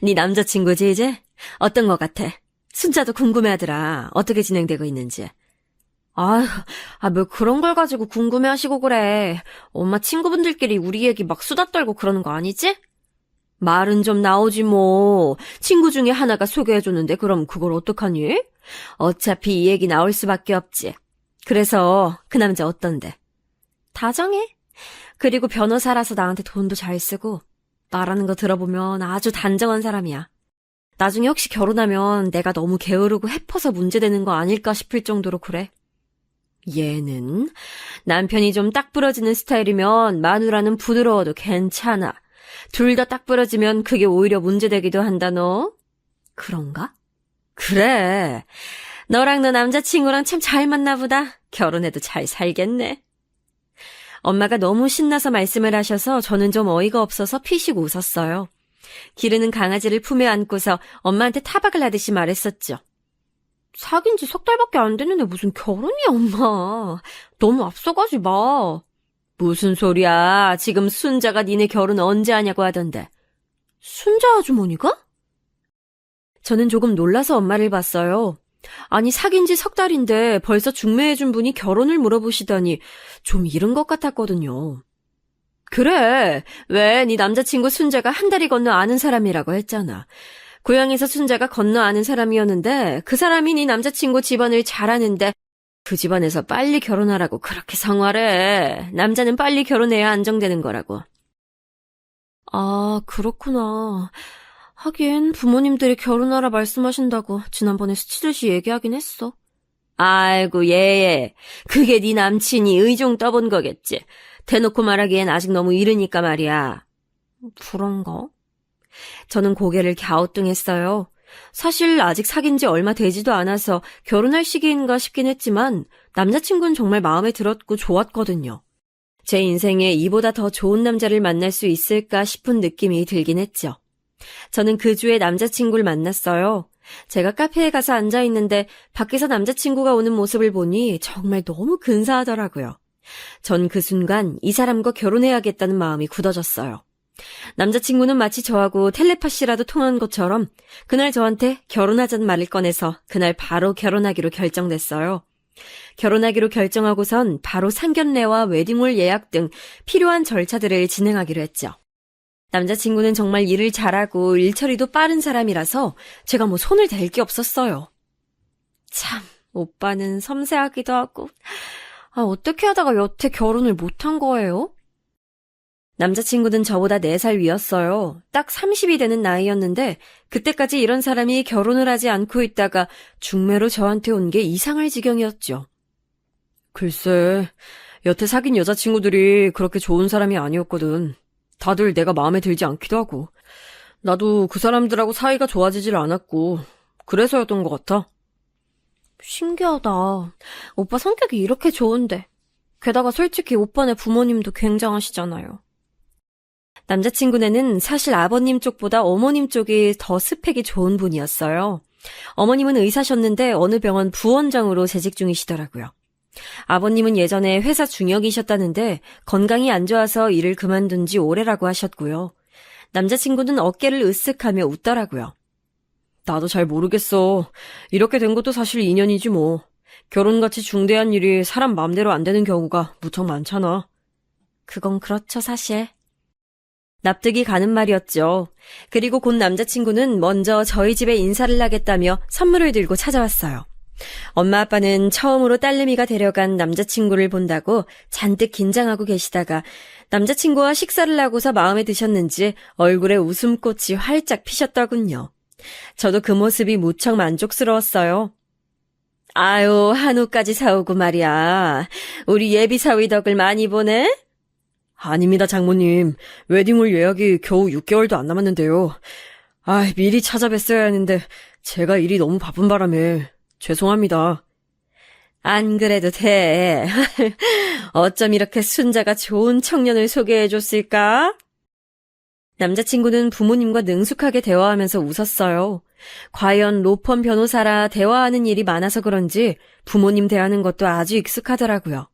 네 남자친구지 이제? 어떤 것 같아? 순자도 궁금해하더라. 어떻게 진행되고 있는지. 뭐 그런 걸 가지고 궁금해하시고 그래. 엄마 친구분들끼리 우리 얘기 막 수다 떨고 그러는 거 아니지? 말은 좀 나오지 뭐. 친구 중에 하나가 소개해줬는데 그럼 그걸 어떡하니? 어차피 이 얘기 나올 수밖에 없지. 그래서 그 남자 어떤데? 다정해. 그리고 변호사라서 나한테 돈도 잘 쓰고 말하는 거 들어보면 아주 단정한 사람이야. 나중에 혹시 결혼하면 내가 너무 게으르고 해퍼서 문제되는 거 아닐까 싶을 정도로 그래. 얘는 남편이 좀 딱 부러지는 스타일이면 마누라는 부드러워도 괜찮아. 둘 다 딱 부러지면 그게 오히려 문제되기도 한다 너. 그런가? 그래. 너랑 너 남자친구랑 참 잘 맞나 보다. 결혼해도 잘 살겠네. 엄마가 너무 신나서 말씀을 하셔서 저는 좀 어이가 없어서 피식 웃었어요. 기르는 강아지를 품에 안고서 엄마한테 타박을 하듯이 말했었죠. 사귄 지 석 달밖에 안 됐는데 무슨 결혼이야, 엄마. 너무 앞서가지 마. 무슨 소리야. 지금 순자가 니네 결혼 언제 하냐고 하던데. 순자 아주머니가? 저는 조금 놀라서 엄마를 봤어요. 아니 사귄 지 석 달인데 벌써 중매해준 분이 결혼을 물어보시다니 좀 이른 것 같았거든요. 그래. 왜 네 남자친구 순자가 한 다리 건너 아는 사람이라고 했잖아. 고향에서 순자가 건너 아는 사람이었는데 그 사람이 네 남자친구 집안을 잘 아는데 그 집안에서 빨리 결혼하라고 그렇게 성화래. 남자는 빨리 결혼해야 안정되는 거라고. 아, 그렇구나. 하긴 부모님들이 결혼하라 말씀하신다고 지난번에 스치듯이 얘기하긴 했어. 아이고 얘 그게 네 남친이 의종 떠본 거겠지. 대놓고 말하기엔 아직 너무 이르니까 말이야. 그런가? 저는 고개를 갸우뚱했어요. 사실 아직 사귄 지 얼마 되지도 않아서 결혼할 시기인가 싶긴 했지만 남자친구는 정말 마음에 들었고 좋았거든요. 제 인생에 이보다 더 좋은 남자를 만날 수 있을까 싶은 느낌이 들긴 했죠. 저는 그 주에 남자친구를 만났어요. 제가 카페에 가서 앉아있는데 밖에서 남자친구가 오는 모습을 보니 정말 너무 근사하더라고요. 전 그 순간 이 사람과 결혼해야겠다는 마음이 굳어졌어요. 남자친구는 마치 저하고 텔레파시라도 통한 것처럼 그날 저한테 결혼하자는 말을 꺼내서 그날 바로 결혼하기로 결정됐어요. 결혼하기로 결정하고선 바로 상견례와 웨딩홀 예약 등 필요한 절차들을 진행하기로 했죠. 남자친구는 정말 일을 잘하고 일처리도 빠른 사람이라서 제가 뭐 손을 댈 게 없었어요. 참, 오빠는 섬세하기도 하고, 어떻게 하다가 여태 결혼을 못한 거예요? 남자친구는 저보다 4살 위였어요. 딱 30이 되는 나이였는데 그때까지 이런 사람이 결혼을 하지 않고 있다가 중매로 저한테 온 게 이상할 지경이었죠. 글쎄, 여태 사귄 여자친구들이 그렇게 좋은 사람이 아니었거든. 다들 내가 마음에 들지 않기도 하고. 나도 그 사람들하고 사이가 좋아지질 않았고 그래서였던 것 같아. 신기하다. 오빠 성격이 이렇게 좋은데. 게다가 솔직히 오빠네 부모님도 굉장하시잖아요. 남자친구네는 사실 아버님 쪽보다 어머님 쪽이 더 스펙이 좋은 분이었어요. 어머님은 의사셨는데 어느 병원 부원장으로 재직 중이시더라고요. 아버님은 예전에 회사 중역이셨다는데 건강이 안 좋아서 일을 그만둔 지 오래라고 하셨고요. 남자친구는 어깨를 으쓱하며 웃더라고요. 나도 잘 모르겠어. 이렇게 된 것도 사실 인연이지 뭐. 결혼같이 중대한 일이 사람 마음대로 안 되는 경우가 무척 많잖아. 그건 그렇죠, 사실. 납득이 가는 말이었죠. 그리고 곧 남자친구는 먼저 저희 집에 인사를 하겠다며 선물을 들고 찾아왔어요. 엄마 아빠는 처음으로 딸내미가 데려간 남자친구를 본다고 잔뜩 긴장하고 계시다가 남자친구와 식사를 하고서 마음에 드셨는지 얼굴에 웃음꽃이 활짝 피셨더군요. 저도 그 모습이 무척 만족스러웠어요. 아유, 한우까지 사오고 말이야. 우리 예비 사위 덕을 많이 보네? 아닙니다, 장모님. 웨딩홀 예약이 겨우 6개월도 안 남았는데요. 미리 찾아뵀어야 했는데 제가 일이 너무 바쁜 바람에 죄송합니다. 안 그래도 돼. 어쩜 이렇게 순자가 좋은 청년을 소개해줬을까? 남자친구는 부모님과 능숙하게 대화하면서 웃었어요. 과연 로펌 변호사라 대화하는 일이 많아서 그런지 부모님 대하는 것도 아주 익숙하더라고요.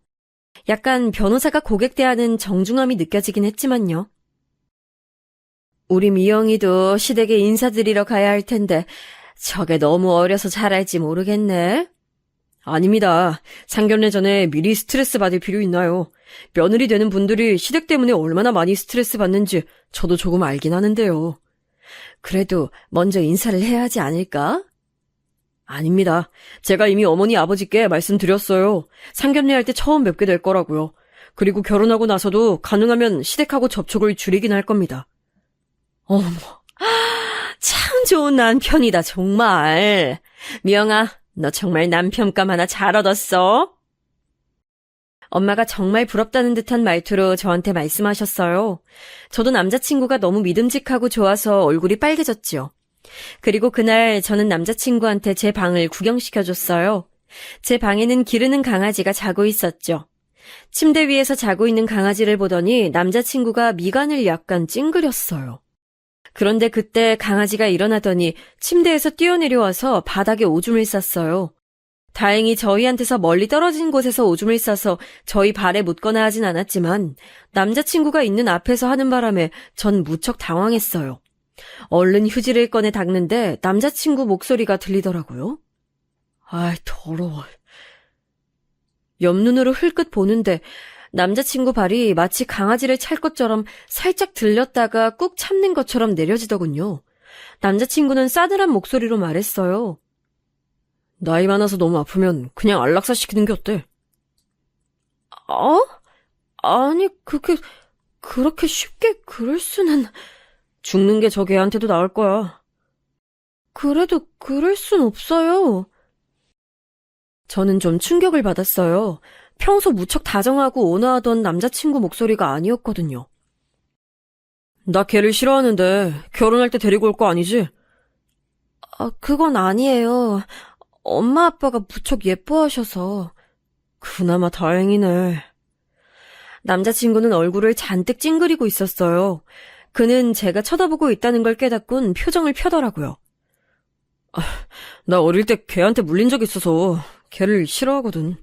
약간 변호사가 고객 대하는 정중함이 느껴지긴 했지만요. 우리 미영이도 시댁에 인사드리러 가야 할 텐데 저게 너무 어려서 잘할지 모르겠네. 아닙니다. 상견례 전에 미리 스트레스 받을 필요 있나요? 며느리 되는 분들이 시댁 때문에 얼마나 많이 스트레스 받는지 저도 조금 알긴 하는데요. 그래도 먼저 인사를 해야 하지 않을까? 아닙니다. 제가 이미 어머니 아버지께 말씀드렸어요. 상견례 할 때 처음 뵙게 될 거라고요. 그리고 결혼하고 나서도 가능하면 시댁하고 접촉을 줄이긴 할 겁니다. 어머, 참 좋은 남편이다, 정말. 미영아, 너 정말 남편감 하나 잘 얻었어. 엄마가 정말 부럽다는 듯한 말투로 저한테 말씀하셨어요. 저도 남자친구가 너무 믿음직하고 좋아서 얼굴이 빨개졌지요. 그리고 그날 저는 남자친구한테 제 방을 구경시켜줬어요. 제 방에는 기르는 강아지가 자고 있었죠. 침대 위에서 자고 있는 강아지를 보더니 남자친구가 미간을 약간 찡그렸어요. 그런데 그때 강아지가 일어나더니 침대에서 뛰어내려와서 바닥에 오줌을 쌌어요. 다행히 저희한테서 멀리 떨어진 곳에서 오줌을 싸서 저희 발에 묻거나 하진 않았지만 남자친구가 있는 앞에서 하는 바람에 전 무척 당황했어요. 얼른 휴지를 꺼내 닦는데 남자친구 목소리가 들리더라고요. 더러워. 옆눈으로 흘끗 보는데 남자친구 발이 마치 강아지를 찰 것처럼 살짝 들렸다가 꾹 참는 것처럼 내려지더군요. 남자친구는 싸늘한 목소리로 말했어요. 나이 많아서 너무 아프면 그냥 안락사 시키는 게 어때? 아니, 그렇게 쉽게 그럴 수는... 죽는 게 저 개한테도 나을 거야. 그래도 그럴 순 없어요. 저는 좀 충격을 받았어요. 평소 무척 다정하고 온화하던 남자친구 목소리가 아니었거든요. 나 걔를 싫어하는데 결혼할 때 데리고 올 거 아니지? 그건 아니에요. 엄마 아빠가 무척 예뻐하셔서. 그나마 다행이네. 남자친구는 얼굴을 잔뜩 찡그리고 있었어요. 그는 제가 쳐다보고 있다는 걸 깨닫곤 표정을 펴더라고요. 나 어릴 때 걔한테 물린 적 있어서 걔를 싫어하거든.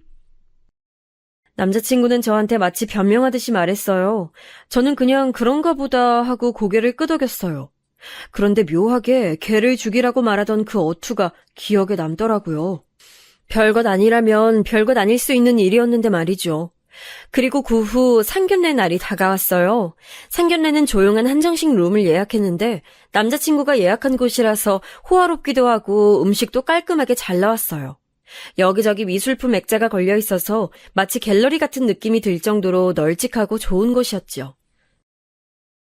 남자친구는 저한테 마치 변명하듯이 말했어요. 저는 그냥 그런가 보다 하고 고개를 끄덕였어요. 그런데 묘하게 걔를 죽이라고 말하던 그 어투가 기억에 남더라고요. 별것 아니라면 별것 아닐 수 있는 일이었는데 말이죠. 그리고 그 후 상견례 날이 다가왔어요. 상견례는 조용한 한정식 룸을 예약했는데 남자친구가 예약한 곳이라서 호화롭기도 하고 음식도 깔끔하게 잘 나왔어요. 여기저기 미술품 액자가 걸려 있어서 마치 갤러리 같은 느낌이 들 정도로 널찍하고 좋은 곳이었죠.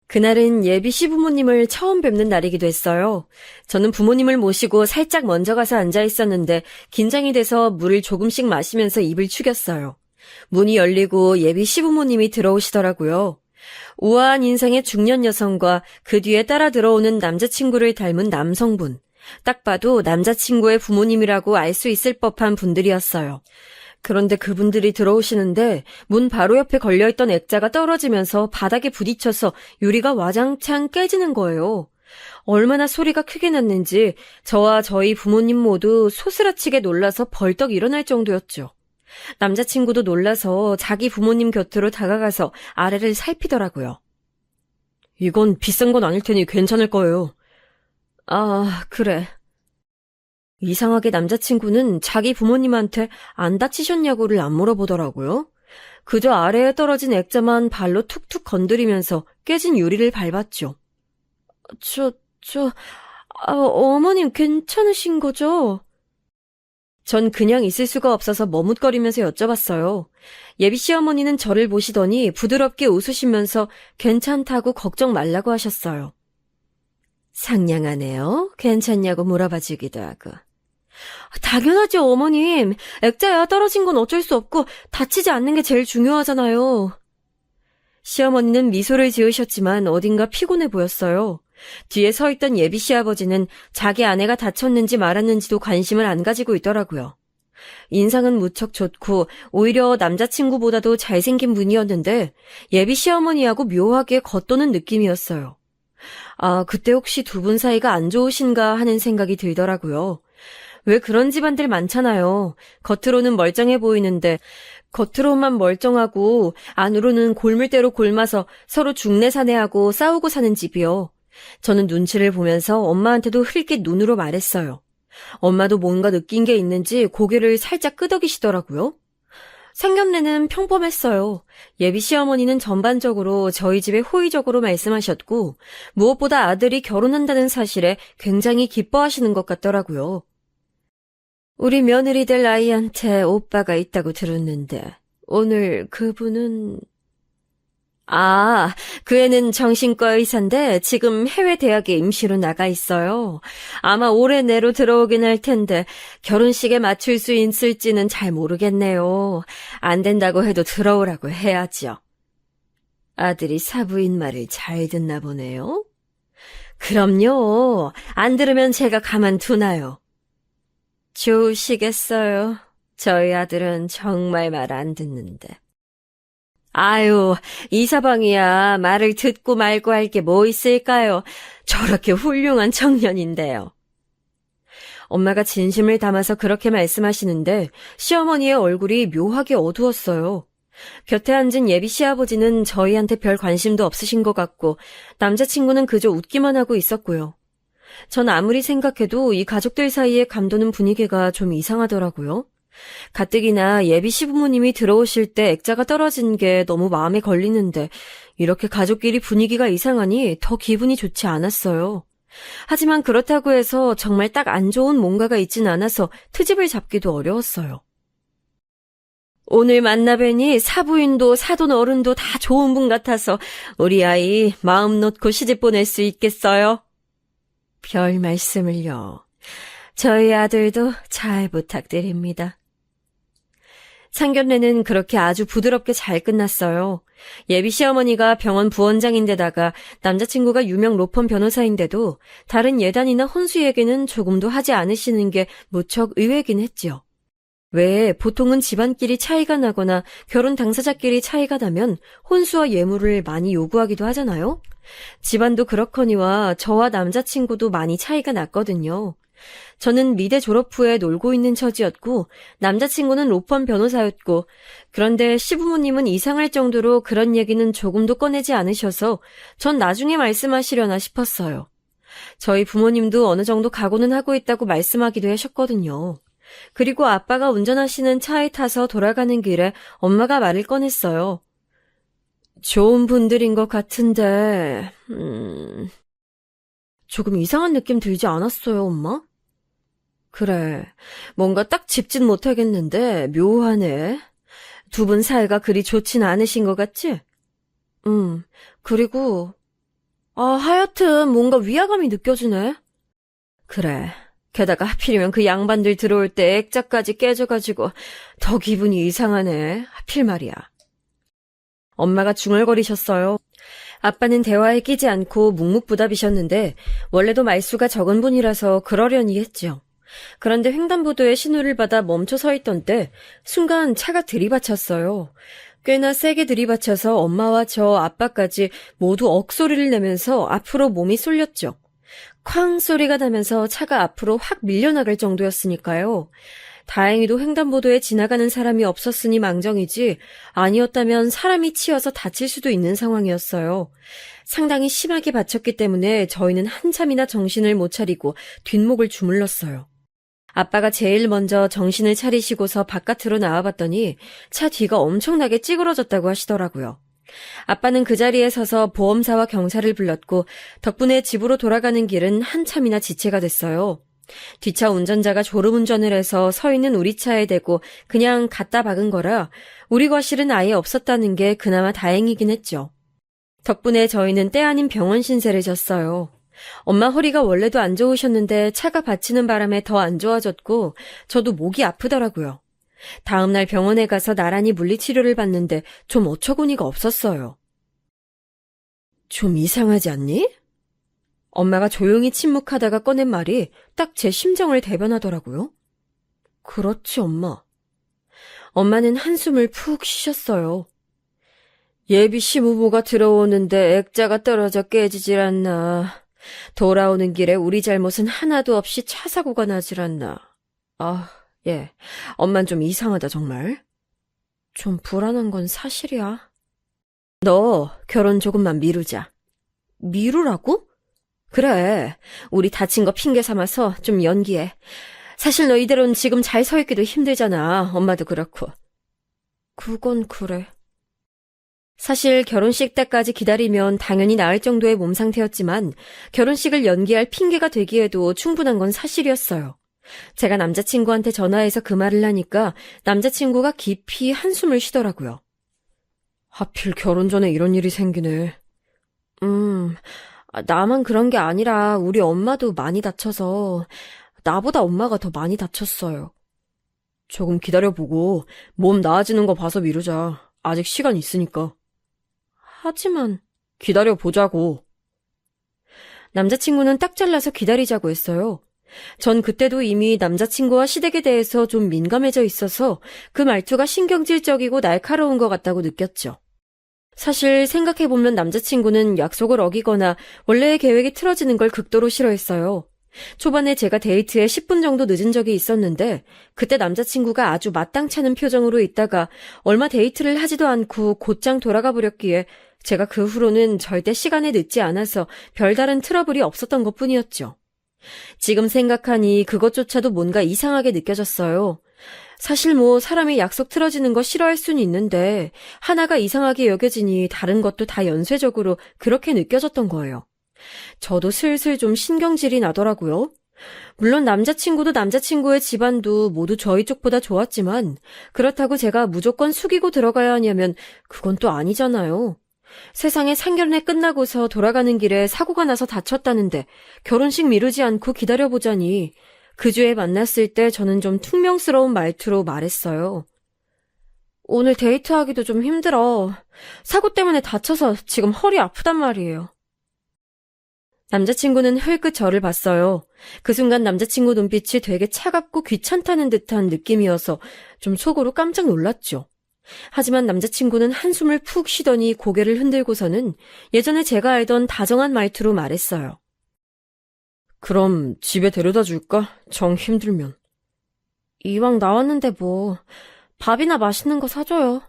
그날은 예비 시부모님을 처음 뵙는 날이기도 했어요. 저는 부모님을 모시고 살짝 먼저 가서 앉아 있었는데 긴장이 돼서 물을 조금씩 마시면서 입을 축였어요. 문이 열리고 예비 시부모님이 들어오시더라고요. 우아한 인상의 중년 여성과 그 뒤에 따라 들어오는 남자친구를 닮은 남성분. 딱 봐도 남자친구의 부모님이라고 알 수 있을 법한 분들이었어요. 그런데 그분들이 들어오시는데 문 바로 옆에 걸려있던 액자가 떨어지면서 바닥에 부딪혀서 유리가 와장창 깨지는 거예요. 얼마나 소리가 크게 났는지 저와 저희 부모님 모두 소스라치게 놀라서 벌떡 일어날 정도였죠. 남자친구도 놀라서 자기 부모님 곁으로 다가가서 아래를 살피더라고요. 이건 비싼 건 아닐 테니 괜찮을 거예요. 아, 그래. 이상하게 남자친구는 자기 부모님한테 안 다치셨냐고를 안 물어보더라고요. 그저 아래에 떨어진 액자만 발로 툭툭 건드리면서 깨진 유리를 밟았죠. 어머님 괜찮으신 거죠? 전 그냥 있을 수가 없어서 머뭇거리면서 여쭤봤어요. 예비 시어머니는 저를 보시더니 부드럽게 웃으시면서 괜찮다고 걱정 말라고 하셨어요. 상냥하네요. 괜찮냐고 물어봐주기도 하고. 당연하죠, 어머님. 액자야 떨어진 건 어쩔 수 없고 다치지 않는 게 제일 중요하잖아요. 시어머니는 미소를 지으셨지만 어딘가 피곤해 보였어요. 뒤에 서 있던 예비 시아버지는 자기 아내가 다쳤는지 말았는지도 관심을 안 가지고 있더라고요. 인상은 무척 좋고 오히려 남자친구보다도 잘생긴 분이었는데 예비 시어머니하고 묘하게 겉도는 느낌이었어요. 아, 그때 혹시 두 분 사이가 안 좋으신가 하는 생각이 들더라고요. 왜 그런 집안들 많잖아요. 겉으로는 멀쩡해 보이는데 겉으로만 멀쩡하고 안으로는 골물대로 골마서 서로 중내사내하고 싸우고 사는 집이요. 저는 눈치를 보면서 엄마한테도 흘낏 눈으로 말했어요. 엄마도 뭔가 느낀 게 있는지 고개를 살짝 끄덕이시더라고요. 상견례는 평범했어요. 예비 시어머니는 전반적으로 저희 집에 호의적으로 말씀하셨고 무엇보다 아들이 결혼한다는 사실에 굉장히 기뻐하시는 것 같더라고요. 우리 며느리 될 아이한테 오빠가 있다고 들었는데 오늘 그분은... 아, 그 애는 정신과 의사인데 지금 해외 대학에 임시로 나가 있어요. 아마 올해 내로 들어오긴 할 텐데 결혼식에 맞출 수 있을지는 잘 모르겠네요. 안 된다고 해도 들어오라고 해야죠. 아들이 사부인 말을 잘 듣나 보네요. 그럼요. 안 들으면 제가 가만두나요. 좋으시겠어요. 저희 아들은 정말 말 안 듣는데. 아유, 이서방이야 말을 듣고 말고 할 게 뭐 있을까요? 저렇게 훌륭한 청년인데요. 엄마가 진심을 담아서 그렇게 말씀하시는데 시어머니의 얼굴이 묘하게 어두웠어요. 곁에 앉은 예비 시아버지는 저희한테 별 관심도 없으신 것 같고 남자친구는 그저 웃기만 하고 있었고요. 전 아무리 생각해도 이 가족들 사이에 감도는 분위기가 좀 이상하더라고요. 가뜩이나 예비 시부모님이 들어오실 때 액자가 떨어진 게 너무 마음에 걸리는데 이렇게 가족끼리 분위기가 이상하니 더 기분이 좋지 않았어요. 하지만 그렇다고 해서 정말 딱 안 좋은 뭔가가 있진 않아서 트집을 잡기도 어려웠어요. 오늘 만나뵈니 사부인도 사돈 어른도 다 좋은 분 같아서 우리 아이 마음 놓고 시집 보낼 수 있겠어요? 별 말씀을요. 저희 아들도 잘 부탁드립니다. 상견례는 그렇게 아주 부드럽게 잘 끝났어요. 예비 시어머니가 병원 부원장인데다가 남자친구가 유명 로펌 변호사인데도 다른 예단이나 혼수에게는 조금도 하지 않으시는 게 무척 의외긴 했지요. 왜 보통은 집안끼리 차이가 나거나 결혼 당사자끼리 차이가 나면 혼수와 예물을 많이 요구하기도 하잖아요. 집안도 그렇거니와 저와 남자친구도 많이 차이가 났거든요. 저는 미대 졸업 후에 놀고 있는 처지였고 남자친구는 로펌 변호사였고 그런데 시부모님은 이상할 정도로 그런 얘기는 조금도 꺼내지 않으셔서 전 나중에 말씀하시려나 싶었어요. 저희 부모님도 어느 정도 각오는 하고 있다고 말씀하기도 하셨거든요. 그리고 아빠가 운전하시는 차에 타서 돌아가는 길에 엄마가 말을 꺼냈어요. 좋은 분들인 것 같은데, 조금 이상한 느낌 들지 않았어요, 엄마? 그래, 뭔가 딱 짚진 못하겠는데 묘하네. 두 분 사이가 그리 좋진 않으신 것 같지? 그리고 하여튼 뭔가 위화감이 느껴지네. 그래, 게다가 하필이면 그 양반들 들어올 때 액자까지 깨져가지고 더 기분이 이상하네. 하필 말이야. 엄마가 중얼거리셨어요. 아빠는 대화에 끼지 않고 묵묵부답이셨는데 원래도 말수가 적은 분이라서 그러려니 했죠. 그런데 횡단보도에 신호를 받아 멈춰 서 있던 때 순간 차가 들이받쳤어요. 꽤나 세게 들이받쳐서 엄마와 저 아빠까지 모두 억소리를 내면서 앞으로 몸이 쏠렸죠. 쾅 소리가 나면서 차가 앞으로 확 밀려나갈 정도였으니까요. 다행히도 횡단보도에 지나가는 사람이 없었으니 망정이지 아니었다면 사람이 치여서 다칠 수도 있는 상황이었어요. 상당히 심하게 받쳤기 때문에 저희는 한참이나 정신을 못 차리고 뒷목을 주물렀어요. 아빠가 제일 먼저 정신을 차리시고서 바깥으로 나와봤더니 차 뒤가 엄청나게 찌그러졌다고 하시더라고요. 아빠는 그 자리에 서서 보험사와 경찰을 불렀고 덕분에 집으로 돌아가는 길은 한참이나 지체가 됐어요. 뒷차 운전자가 졸음운전을 해서 서 있는 우리 차에 대고 그냥 갖다 박은 거라 우리 과실은 아예 없었다는 게 그나마 다행이긴 했죠. 덕분에 저희는 때 아닌 병원 신세를 졌어요. 엄마 허리가 원래도 안 좋으셨는데 차가 받치는 바람에 더 안 좋아졌고 저도 목이 아프더라고요. 다음날 병원에 가서 나란히 물리치료를 받는데 좀 어처구니가 없었어요. 좀 이상하지 않니? 엄마가 조용히 침묵하다가 꺼낸 말이 딱 제 심정을 대변하더라고요. 그렇지, 엄마. 엄마는 한숨을 푹 쉬셨어요. 예비 시부모가 들어오는데 액자가 떨어져 깨지질 않나. 돌아오는 길에 우리 잘못은 하나도 없이 차 사고가 나질 않나. 예. 엄만 좀 이상하다, 정말. 좀 불안한 건 사실이야. 너 결혼 조금만 미루자. 미루라고? 그래. 우리 다친 거 핑계 삼아서 좀 연기해. 사실 너 이대로는 지금 잘 서 있기도 힘들잖아. 엄마도 그렇고. 그건 그래. 사실 결혼식 때까지 기다리면 당연히 나을 정도의 몸 상태였지만 결혼식을 연기할 핑계가 되기에도 충분한 건 사실이었어요. 제가 남자친구한테 전화해서 그 말을 하니까 남자친구가 깊이 한숨을 쉬더라고요. 하필 결혼 전에 이런 일이 생기네. 나만 그런 게 아니라 우리 엄마도 많이 다쳐서 나보다 엄마가 더 많이 다쳤어요. 조금 기다려보고 몸 나아지는 거 봐서 미루자. 아직 시간 있으니까. 하지만 기다려보자고. 남자친구는 딱 잘라서 기다리자고 했어요. 전 그때도 이미 남자친구와 시댁에 대해서 좀 민감해져 있어서 그 말투가 신경질적이고 날카로운 것 같다고 느꼈죠. 사실 생각해보면 남자친구는 약속을 어기거나 원래의 계획이 틀어지는 걸 극도로 싫어했어요. 초반에 제가 데이트에 10분 정도 늦은 적이 있었는데 그때 남자친구가 아주 마땅찮은 표정으로 있다가 얼마 데이트를 하지도 않고 곧장 돌아가 버렸기에 제가 그 후로는 절대 시간에 늦지 않아서 별다른 트러블이 없었던 것뿐이었죠. 지금 생각하니 그것조차도 뭔가 이상하게 느껴졌어요. 사실 사람이 약속 틀어지는 거 싫어할 수는 있는데 하나가 이상하게 여겨지니 다른 것도 다 연쇄적으로 그렇게 느껴졌던 거예요. 저도 슬슬 좀 신경질이 나더라고요. 물론 남자친구도 남자친구의 집안도 모두 저희 쪽보다 좋았지만 그렇다고 제가 무조건 숙이고 들어가야 하냐면 그건 또 아니잖아요. 세상에 상견례 끝나고서 돌아가는 길에 사고가 나서 다쳤다는데 결혼식 미루지 않고 기다려보자니 그 주에 만났을 때 저는 좀 퉁명스러운 말투로 말했어요. 오늘 데이트하기도 좀 힘들어. 사고 때문에 다쳐서 지금 허리 아프단 말이에요. 남자친구는 흘끗 저를 봤어요. 그 순간 남자친구 눈빛이 되게 차갑고 귀찮다는 듯한 느낌이어서 좀 속으로 깜짝 놀랐죠. 하지만 남자친구는 한숨을 푹 쉬더니 고개를 흔들고서는 예전에 제가 알던 다정한 말투로 말했어요. 그럼 집에 데려다 줄까? 정 힘들면. 이왕 나왔는데 밥이나 맛있는 거 사줘요.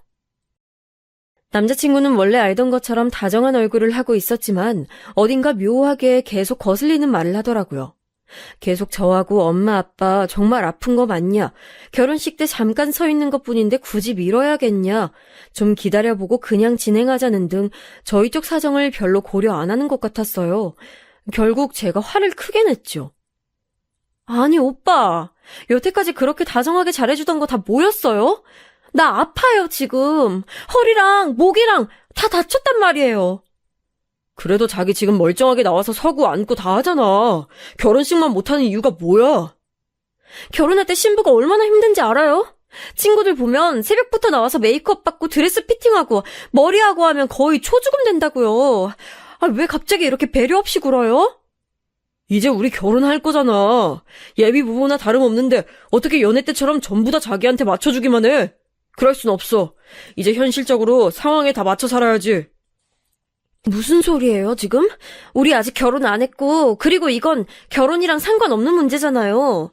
남자친구는 원래 알던 것처럼 다정한 얼굴을 하고 있었지만 어딘가 묘하게 계속 거슬리는 말을 하더라고요. 계속 저하고 엄마 아빠 정말 아픈 거 맞냐? 결혼식 때 잠깐 서 있는 것뿐인데 굳이 미뤄야겠냐? 좀 기다려보고 그냥 진행하자는 등 저희 쪽 사정을 별로 고려 안 하는 것 같았어요. 결국 제가 화를 크게 냈죠. 아니 오빠, 여태까지 그렇게 다정하게 잘해주던 거 다 뭐였어요? 나 아파요 지금. 허리랑 목이랑 다 다쳤단 말이에요. 그래도 자기 지금 멀쩡하게 나와서 서고 앉고 다 하잖아. 결혼식만 못하는 이유가 뭐야? 결혼할 때 신부가 얼마나 힘든지 알아요? 친구들 보면 새벽부터 나와서 메이크업 받고 드레스 피팅하고 머리하고 하면 거의 초죽음 된다고요. 아, 왜 갑자기 이렇게 배려 없이 굴어요? 이제 우리 결혼할 거잖아. 예비 부부나 다름없는데 어떻게 연애 때처럼 전부 다 자기한테 맞춰주기만 해? 그럴 순 없어. 이제 현실적으로 상황에 다 맞춰 살아야지. 무슨 소리예요, 지금? 우리 아직 결혼 안 했고, 그리고 이건 결혼이랑 상관없는 문제잖아요.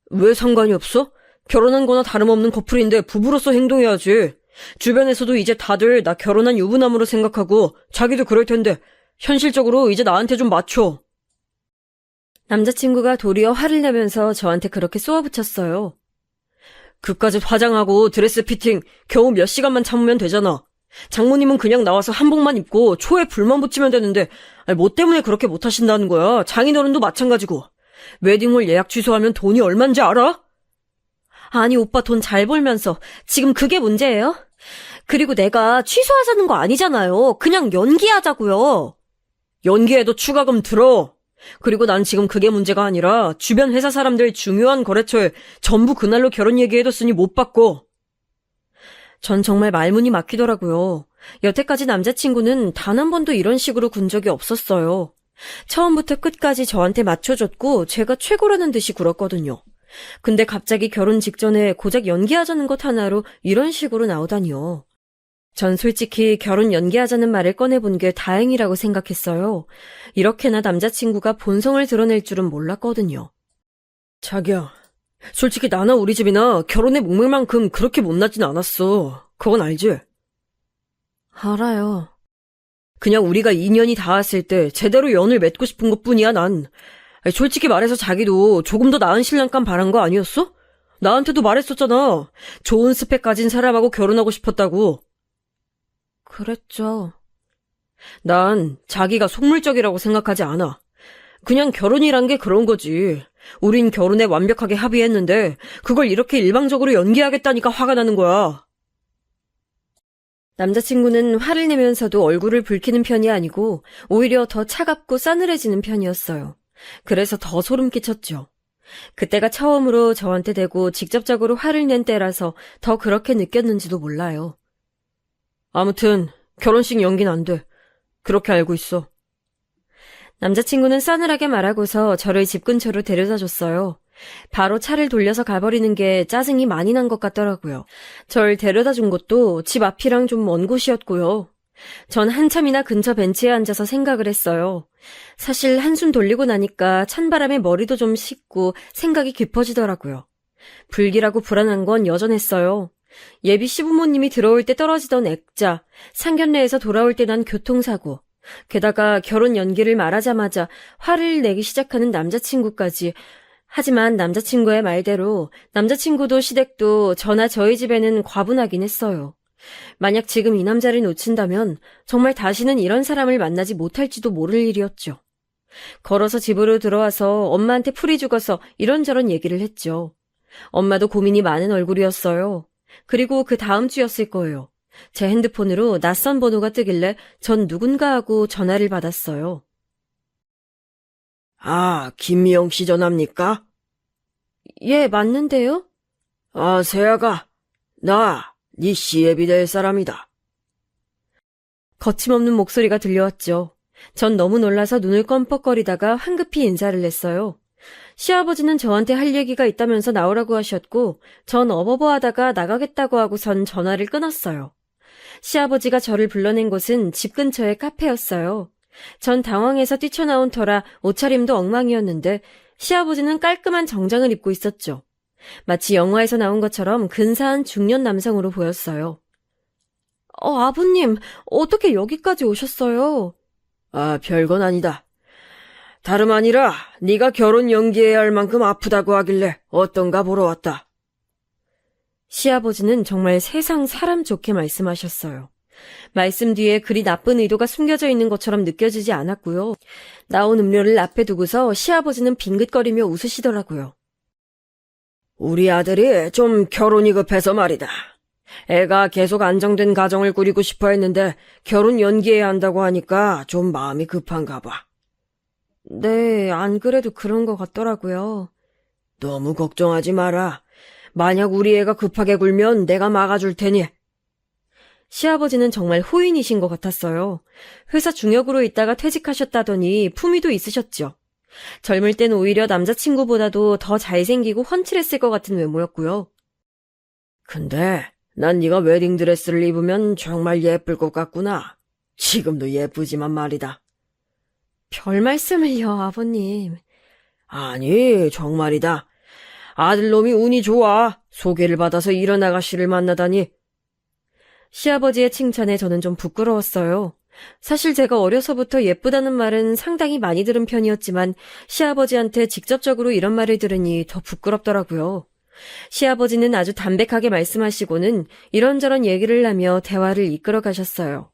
왜 상관이 없어? 결혼한 거나 다름없는 커플인데 부부로서 행동해야지. 주변에서도 이제 다들 나 결혼한 유부남으로 생각하고 자기도 그럴 텐데 현실적으로 이제 나한테 좀 맞춰. 남자친구가 도리어 화를 내면서 저한테 그렇게 쏘아붙였어요. 그까짓 화장하고 드레스 피팅 겨우 몇 시간만 참으면 되잖아. 장모님은 그냥 나와서 한복만 입고 초에 불만 붙이면 되는데 뭐 때문에 그렇게 못하신다는 거야. 장인어른도 마찬가지고. 웨딩홀 예약 취소하면 돈이 얼만지 알아? 아니 오빠 돈 잘 벌면서 지금 그게 문제예요? 그리고 내가 취소하자는 거 아니잖아요. 그냥 연기하자고요. 연기해도 추가금 들어. 그리고 난 지금 그게 문제가 아니라 주변 회사 사람들 중요한 거래처에 전부 그날로 결혼 얘기해뒀으니 못 받고. 전 정말 말문이 막히더라고요. 여태까지 남자친구는 단 한 번도 이런 식으로 군 적이 없었어요. 처음부터 끝까지 저한테 맞춰줬고 제가 최고라는 듯이 굴었거든요. 근데 갑자기 결혼 직전에 고작 연기하자는 것 하나로 이런 식으로 나오다니요. 전 솔직히 결혼 연기하자는 말을 꺼내본 게 다행이라고 생각했어요. 이렇게나 남자친구가 본성을 드러낼 줄은 몰랐거든요. 자기야, 솔직히 나나 우리 집이나 결혼의 목매만큼 그렇게 못나진 않았어. 그건 알지? 알아요. 그냥 우리가 인연이 닿았을 때 제대로 연을 맺고 싶은 것뿐이야, 난. 솔직히 말해서 자기도 조금 더 나은 신랑감 바란 거 아니었어? 나한테도 말했었잖아. 좋은 스펙 가진 사람하고 결혼하고 싶었다고. 그랬죠. 난 자기가 속물적이라고 생각하지 않아. 그냥 결혼이란 게 그런 거지. 우린 결혼에 완벽하게 합의했는데 그걸 이렇게 일방적으로 연기하겠다니까 화가 나는 거야. 남자친구는 화를 내면서도 얼굴을 붉히는 편이 아니고 오히려 더 차갑고 싸늘해지는 편이었어요. 그래서 더 소름 끼쳤죠. 그때가 처음으로 저한테 대고 직접적으로 화를 낸 때라서 더 그렇게 느꼈는지도 몰라요. 아무튼 결혼식 연기는 안 돼. 그렇게 알고 있어. 남자친구는 싸늘하게 말하고서 저를 집 근처로 데려다 줬어요. 바로 차를 돌려서 가버리는 게 짜증이 많이 난 것 같더라고요. 절 데려다 준 곳도 집 앞이랑 좀 먼 곳이었고요. 전 한참이나 근처 벤치에 앉아서 생각을 했어요. 사실 한숨 돌리고 나니까 찬바람에 머리도 좀 식고 생각이 깊어지더라고요. 불길하고 불안한 건 여전했어요. 예비 시부모님이 들어올 때 떨어지던 액자, 상견례에서 돌아올 때 난 교통사고, 게다가 결혼 연기를 말하자마자 화를 내기 시작하는 남자친구까지. 하지만 남자친구의 말대로 남자친구도 시댁도 저나 저희 집에는 과분하긴 했어요. 만약 지금 이 남자를 놓친다면 정말 다시는 이런 사람을 만나지 못할지도 모를 일이었죠. 걸어서 집으로 들어와서 엄마한테 풀이 죽어서 이런저런 얘기를 했죠. 엄마도 고민이 많은 얼굴이었어요. 그리고 그 다음 주였을 거예요. 제 핸드폰으로 낯선 번호가 뜨길래 전 누군가 하고 전화를 받았어요. 아, 김미영 씨 전화입니까? 예, 맞는데요? 아, 세아가, 나, 네 시애비 될 사람이다. 거침없는 목소리가 들려왔죠. 전 너무 놀라서 눈을 껌뻑거리다가 황급히 인사를 했어요. 시아버지는 저한테 할 얘기가 있다면서 나오라고 하셨고 전 어버버하다가 나가겠다고 하고선 전화를 끊었어요. 시아버지가 저를 불러낸 곳은 집 근처의 카페였어요. 전 당황해서 뛰쳐나온 터라 옷차림도 엉망이었는데 시아버지는 깔끔한 정장을 입고 있었죠. 마치 영화에서 나온 것처럼 근사한 중년 남성으로 보였어요. 아버님, 어떻게 여기까지 오셨어요? 아, 별건 아니다. 다름 아니라 네가 결혼 연기해야 할 만큼 아프다고 하길래 어떤가 보러 왔다. 시아버지는 정말 세상 사람 좋게 말씀하셨어요. 말씀 뒤에 그리 나쁜 의도가 숨겨져 있는 것처럼 느껴지지 않았고요. 나온 음료를 앞에 두고서 시아버지는 빙긋거리며 웃으시더라고요. 우리 아들이 좀 결혼이 급해서 말이다. 애가 계속 안정된 가정을 꾸리고 싶어 했는데 결혼 연기해야 한다고 하니까 좀 마음이 급한가 봐. 네, 안 그래도 그런 것 같더라고요. 너무 걱정하지 마라. 만약 우리 애가 급하게 굴면 내가 막아줄 테니. 시아버지는 정말 호인이신 것 같았어요. 회사 중역으로 있다가 퇴직하셨다더니 품위도 있으셨죠. 젊을 땐 오히려 남자친구보다도 더 잘생기고 훤칠했을 것 같은 외모였고요. 근데 난 네가 웨딩드레스를 입으면 정말 예쁠 것 같구나. 지금도 예쁘지만 말이다. 별 말씀을요, 아버님. 아니, 정말이다. 아들놈이 운이 좋아. 소개를 받아서 이런 아가씨를 만나다니. 시아버지의 칭찬에 저는 좀 부끄러웠어요. 사실 제가 어려서부터 예쁘다는 말은 상당히 많이 들은 편이었지만 시아버지한테 직접적으로 이런 말을 들으니 더 부끄럽더라고요. 시아버지는 아주 담백하게 말씀하시고는 이런저런 얘기를 하며 대화를 이끌어 가셨어요.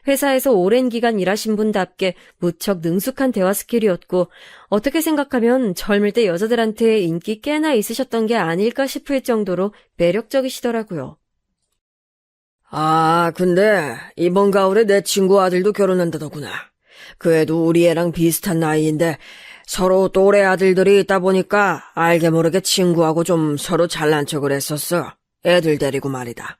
회사에서 오랜 기간 일하신 분답게 무척 능숙한 대화 스킬이었고 어떻게 생각하면 젊을 때 여자들한테 인기 꽤나 있으셨던 게 아닐까 싶을 정도로 매력적이시더라고요. 아, 근데 이번 가을에 내 친구 아들도 결혼한다더구나. 그 애도 우리 애랑 비슷한 나이인데 서로 또래 아들들이 있다 보니까 알게 모르게 친구하고 좀 서로 잘난 척을 했었어. 애들 데리고 말이다.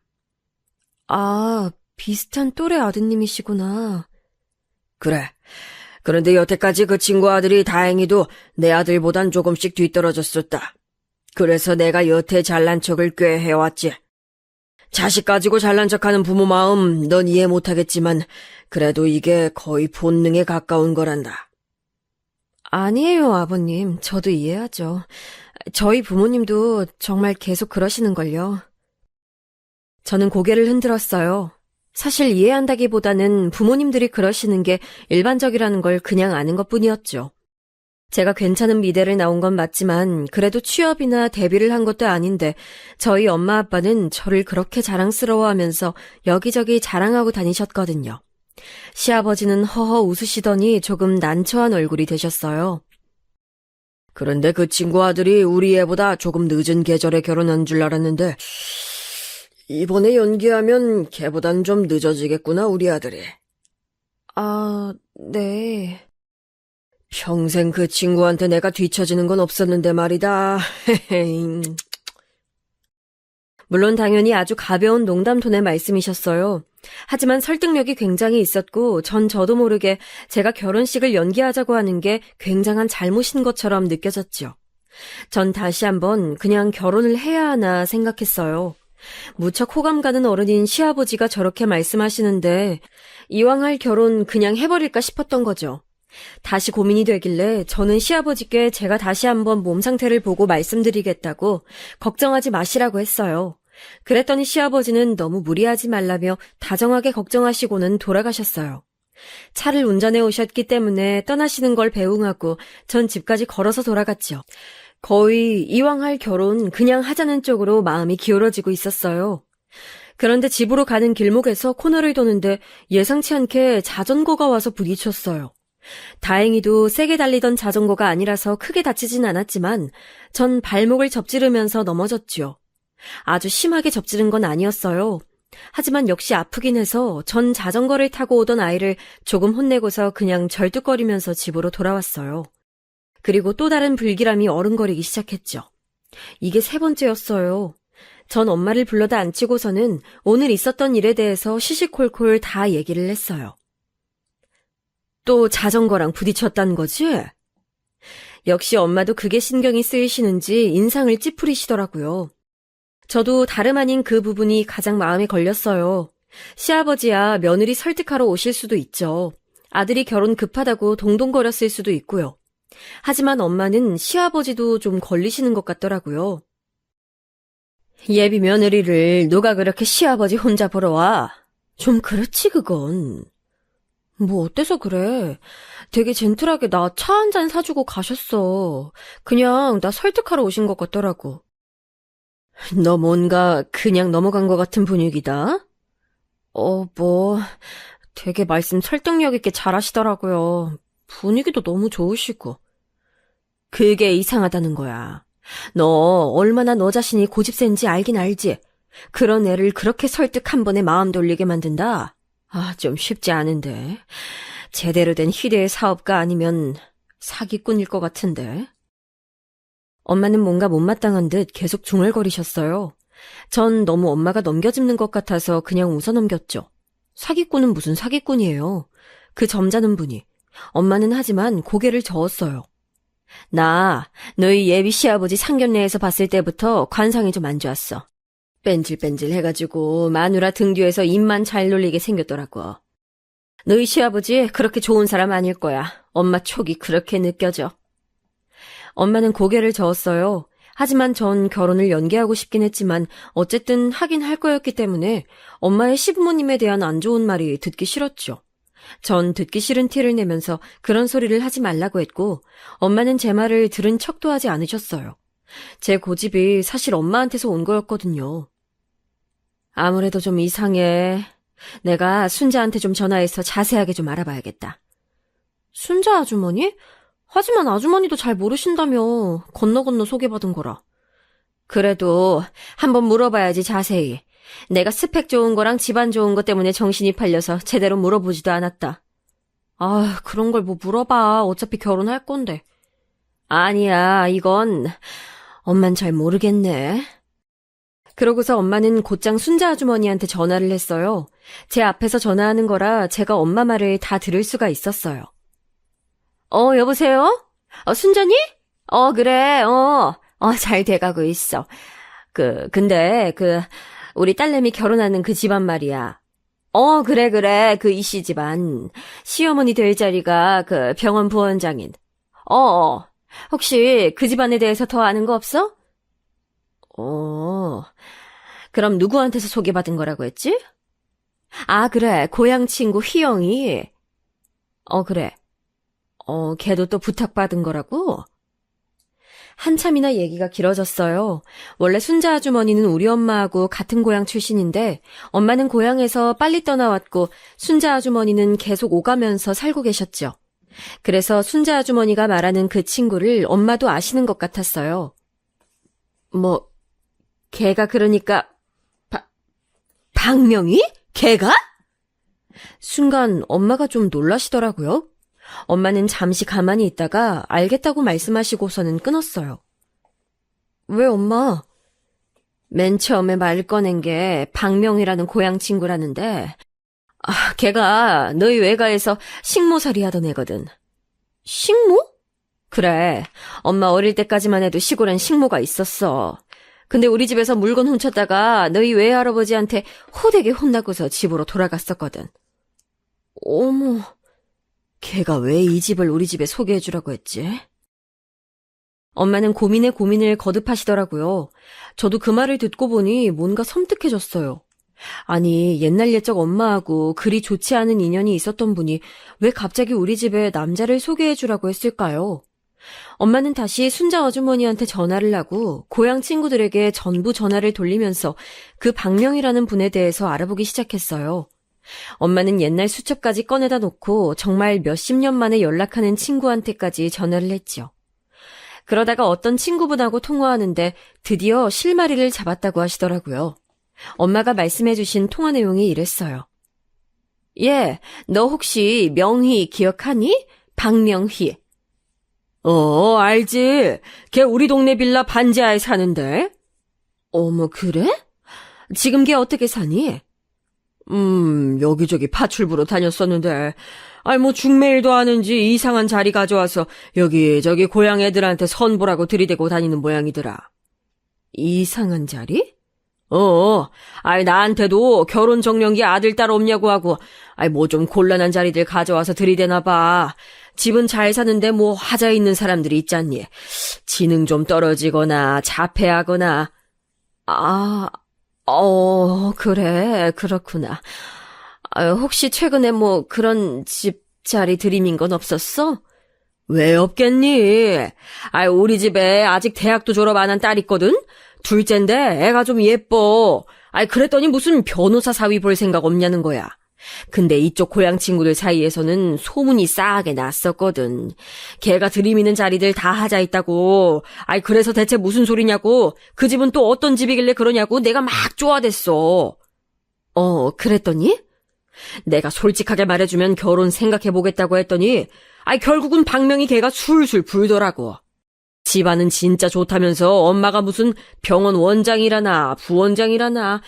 아, 비슷한 또래 아드님이시구나. 그래. 그런데 여태까지 그 친구 아들이 다행히도 내 아들보단 조금씩 뒤떨어졌었다. 그래서 내가 여태 잘난 척을 꽤 해왔지. 자식 가지고 잘난 척하는 부모 마음 넌 이해 못하겠지만 그래도 이게 거의 본능에 가까운 거란다. 아니에요, 아버님. 저도 이해하죠. 저희 부모님도 정말 계속 그러시는걸요. 저는 고개를 흔들었어요. 사실 이해한다기보다는 부모님들이 그러시는 게 일반적이라는 걸 그냥 아는 것뿐이었죠. 제가 괜찮은 미대를 나온 건 맞지만 그래도 취업이나 데뷔를 한 것도 아닌데 저희 엄마 아빠는 저를 그렇게 자랑스러워하면서 여기저기 자랑하고 다니셨거든요. 시아버지는 허허 웃으시더니 조금 난처한 얼굴이 되셨어요. 그런데 그 친구 아들이 우리 애보다 조금 늦은 계절에 결혼한 줄 알았는데 이번에 연기하면 걔보단 좀 늦어지겠구나 우리 아들이. 아, 네. 평생 그 친구한테 내가 뒤처지는 건 없었는데 말이다. 물론 당연히 아주 가벼운 농담 톤의 말씀이셨어요. 하지만 설득력이 굉장히 있었고 저도 모르게 제가 결혼식을 연기하자고 하는 게 굉장한 잘못인 것처럼 느껴졌죠. 전 다시 한번 그냥 결혼을 해야 하나 생각했어요. 무척 호감 가는 어른인 시아버지가 저렇게 말씀하시는데 이왕 할 결혼 그냥 해버릴까 싶었던 거죠. 다시 고민이 되길래 저는 시아버지께 제가 다시 한번 몸 상태를 보고 말씀드리겠다고 걱정하지 마시라고 했어요. 그랬더니 시아버지는 너무 무리하지 말라며 다정하게 걱정하시고는 돌아가셨어요. 차를 운전해 오셨기 때문에 떠나시는 걸 배웅하고 전 집까지 걸어서 돌아갔죠. 거의 이왕 할 결혼 그냥 하자는 쪽으로 마음이 기울어지고 있었어요. 그런데 집으로 가는 길목에서 코너를 도는데 예상치 않게 자전거가 와서 부딪혔어요. 다행히도 세게 달리던 자전거가 아니라서 크게 다치진 않았지만 전 발목을 접지르면서 넘어졌죠. 아주 심하게 접지른 건 아니었어요. 하지만 역시 아프긴 해서 전 자전거를 타고 오던 아이를 조금 혼내고서 그냥 절뚝거리면서 집으로 돌아왔어요. 그리고 또 다른 불길함이 어른거리기 시작했죠. 이게 3번째였어요. 전 엄마를 불러다 앉히고서는 오늘 있었던 일에 대해서 시시콜콜 다 얘기를 했어요. 또 자전거랑 부딪혔다는 거지? 역시 엄마도 그게 신경이 쓰이시는지 인상을 찌푸리시더라고요. 저도 다름 아닌 그 부분이 가장 마음에 걸렸어요. 시아버지야 며느리 설득하러 오실 수도 있죠. 아들이 결혼 급하다고 동동거렸을 수도 있고요. 하지만 엄마는 시아버지도 좀 걸리시는 것 같더라고요. 예비 며느리를 누가 그렇게 시아버지 혼자 보러 와? 좀 그렇지 그건. 뭐 어때서 그래? 되게 젠틀하게 나 차 한 잔 사주고 가셨어. 그냥 나 설득하러 오신 것 같더라고. 너 뭔가 그냥 넘어간 것 같은 분위기다? 뭐, 되게 말씀 설득력 있게 잘하시더라고요. 분위기도 너무 좋으시고. 그게 이상하다는 거야. 너 얼마나 너 자신이 고집센지 알긴 알지? 그런 애를 그렇게 설득 한 번에 마음 돌리게 만든다? 좀 쉽지 않은데. 제대로 된 희대의 사업가 아니면 사기꾼일 것 같은데. 엄마는 뭔가 못마땅한 듯 계속 중얼거리셨어요. 전 너무 엄마가 넘겨짚는 것 같아서 그냥 웃어넘겼죠. 사기꾼은 무슨 사기꾼이에요. 그 점잖은 분이. 엄마는 하지만 고개를 저었어요. 나 너희 예비 시아버지 상견례에서 봤을 때부터 관상이 좀 안 좋았어. 뺀질뺀질 해가지고 마누라 등 뒤에서 입만 잘 놀리게 생겼더라고. 너희 시아버지 그렇게 좋은 사람 아닐 거야. 엄마 촉이 그렇게 느껴져. 엄마는 고개를 저었어요. 하지만 전 결혼을 연기하고 싶긴 했지만 어쨌든 하긴 할 거였기 때문에 엄마의 시부모님에 대한 안 좋은 말이 듣기 싫었죠. 전 듣기 싫은 티를 내면서 그런 소리를 하지 말라고 했고 엄마는 제 말을 들은 척도 하지 않으셨어요. 제 고집이 사실 엄마한테서 온 거였거든요. 아무래도 좀 이상해. 내가 순자한테 좀 전화해서 자세하게 좀 알아봐야겠다. 순자 아주머니? 하지만 아주머니도 잘 모르신다며. 건너 소개받은 거라. 그래도 한번 물어봐야지 자세히. 내가 스펙 좋은 거랑 집안 좋은 거 때문에 정신이 팔려서 제대로 물어보지도 않았다. 그런 걸 뭐 물어봐. 어차피 결혼할 건데. 아니야, 이건 엄만 잘 모르겠네. 그러고서 엄마는 곧장 순자 아주머니한테 전화를 했어요. 제 앞에서 전화하는 거라 제가 엄마 말을 다 들을 수가 있었어요. 여보세요? 순자니? 그래, 잘 돼가고 있어. 근데, 우리 딸내미 결혼하는 그 집안 말이야. 그래, 그 이씨 집안. 시어머니 될 자리가 그 병원 부원장인. 혹시 그 집안에 대해서 더 아는 거 없어? 그럼 누구한테서 소개받은 거라고 했지? 그래, 고향 친구 희영이. 그래. 걔도 또 부탁받은 거라고? 한참이나 얘기가 길어졌어요. 원래 순자 아주머니는 우리 엄마하고 같은 고향 출신인데 엄마는 고향에서 빨리 떠나왔고 순자 아주머니는 계속 오가면서 살고 계셨죠. 그래서 순자 아주머니가 말하는 그 친구를 엄마도 아시는 것 같았어요. 걔가 그러니까 박명희? 걔가? 순간 엄마가 좀 놀라시더라고요. 엄마는 잠시 가만히 있다가 알겠다고 말씀하시고서는 끊었어요. 왜 엄마? 맨 처음에 말 꺼낸 게 박명희라는 고향 친구라는데 걔가 너희 외가에서 식모살이 하던 애거든. 식모? 그래, 엄마 어릴 때까지만 해도 시골엔 식모가 있었어. 근데 우리 집에서 물건 훔쳤다가 너희 외할아버지한테 호되게 혼나고서 집으로 돌아갔었거든. 어머... 걔가 왜 이 집을 우리 집에 소개해주라고 했지? 엄마는 고민에 고민을 거듭하시더라고요. 저도 그 말을 듣고 보니 뭔가 섬뜩해졌어요. 아니, 옛날 옛적 엄마하고 그리 좋지 않은 인연이 있었던 분이 왜 갑자기 우리 집에 남자를 소개해주라고 했을까요? 엄마는 다시 순자 아주머니한테 전화를 하고 고향 친구들에게 전부 전화를 돌리면서 그 박명이라는 분에 대해서 알아보기 시작했어요. 엄마는 옛날 수첩까지 꺼내다 놓고 정말 몇십 년 만에 연락하는 친구한테까지 전화를 했죠. 그러다가 어떤 친구분하고 통화하는데 드디어 실마리를 잡았다고 하시더라고요. 엄마가 말씀해 주신 통화 내용이 이랬어요. 너 혹시 명희 기억하니? 박명희. 알지. 걔 우리 동네 빌라 반지하에 사는데. 어머, 그래? 지금 걔 어떻게 사니? 여기저기 파출부로 다녔었는데, 중매일도 하는지 이상한 자리 가져와서 여기저기 고향 애들한테 선보라고 들이대고 다니는 모양이더라. 이상한 자리? 나한테도 결혼 정년기 아들, 딸 없냐고 하고, 좀 곤란한 자리들 가져와서 들이대나 봐. 집은 잘 사는데 하자 있는 사람들이 있잖니. 지능 좀 떨어지거나 자폐하거나. 그래, 그렇구나. 혹시 최근에 뭐 그런 집 자리 들이민 건 없었어? 왜 없겠니? 우리 집에 아직 대학도 졸업 안 한 딸 있거든? 둘째인데 애가 좀 예뻐. 그랬더니 무슨 변호사 사위 볼 생각 없냐는 거야. 근데 이쪽 고향 친구들 사이에서는 소문이 싸하게 났었거든. 걔가 들이미는 자리들 다 하자 있다고. 그래서 대체 무슨 소리냐고. 그 집은 또 어떤 집이길래 그러냐고 내가 막 쪼아댔어. 그랬더니? 내가 솔직하게 말해주면 결혼 생각해보겠다고 했더니 결국은 박명희 걔가 술술 불더라고. 집안은 진짜 좋다면서 엄마가 무슨 병원 원장이라나 부원장이라나.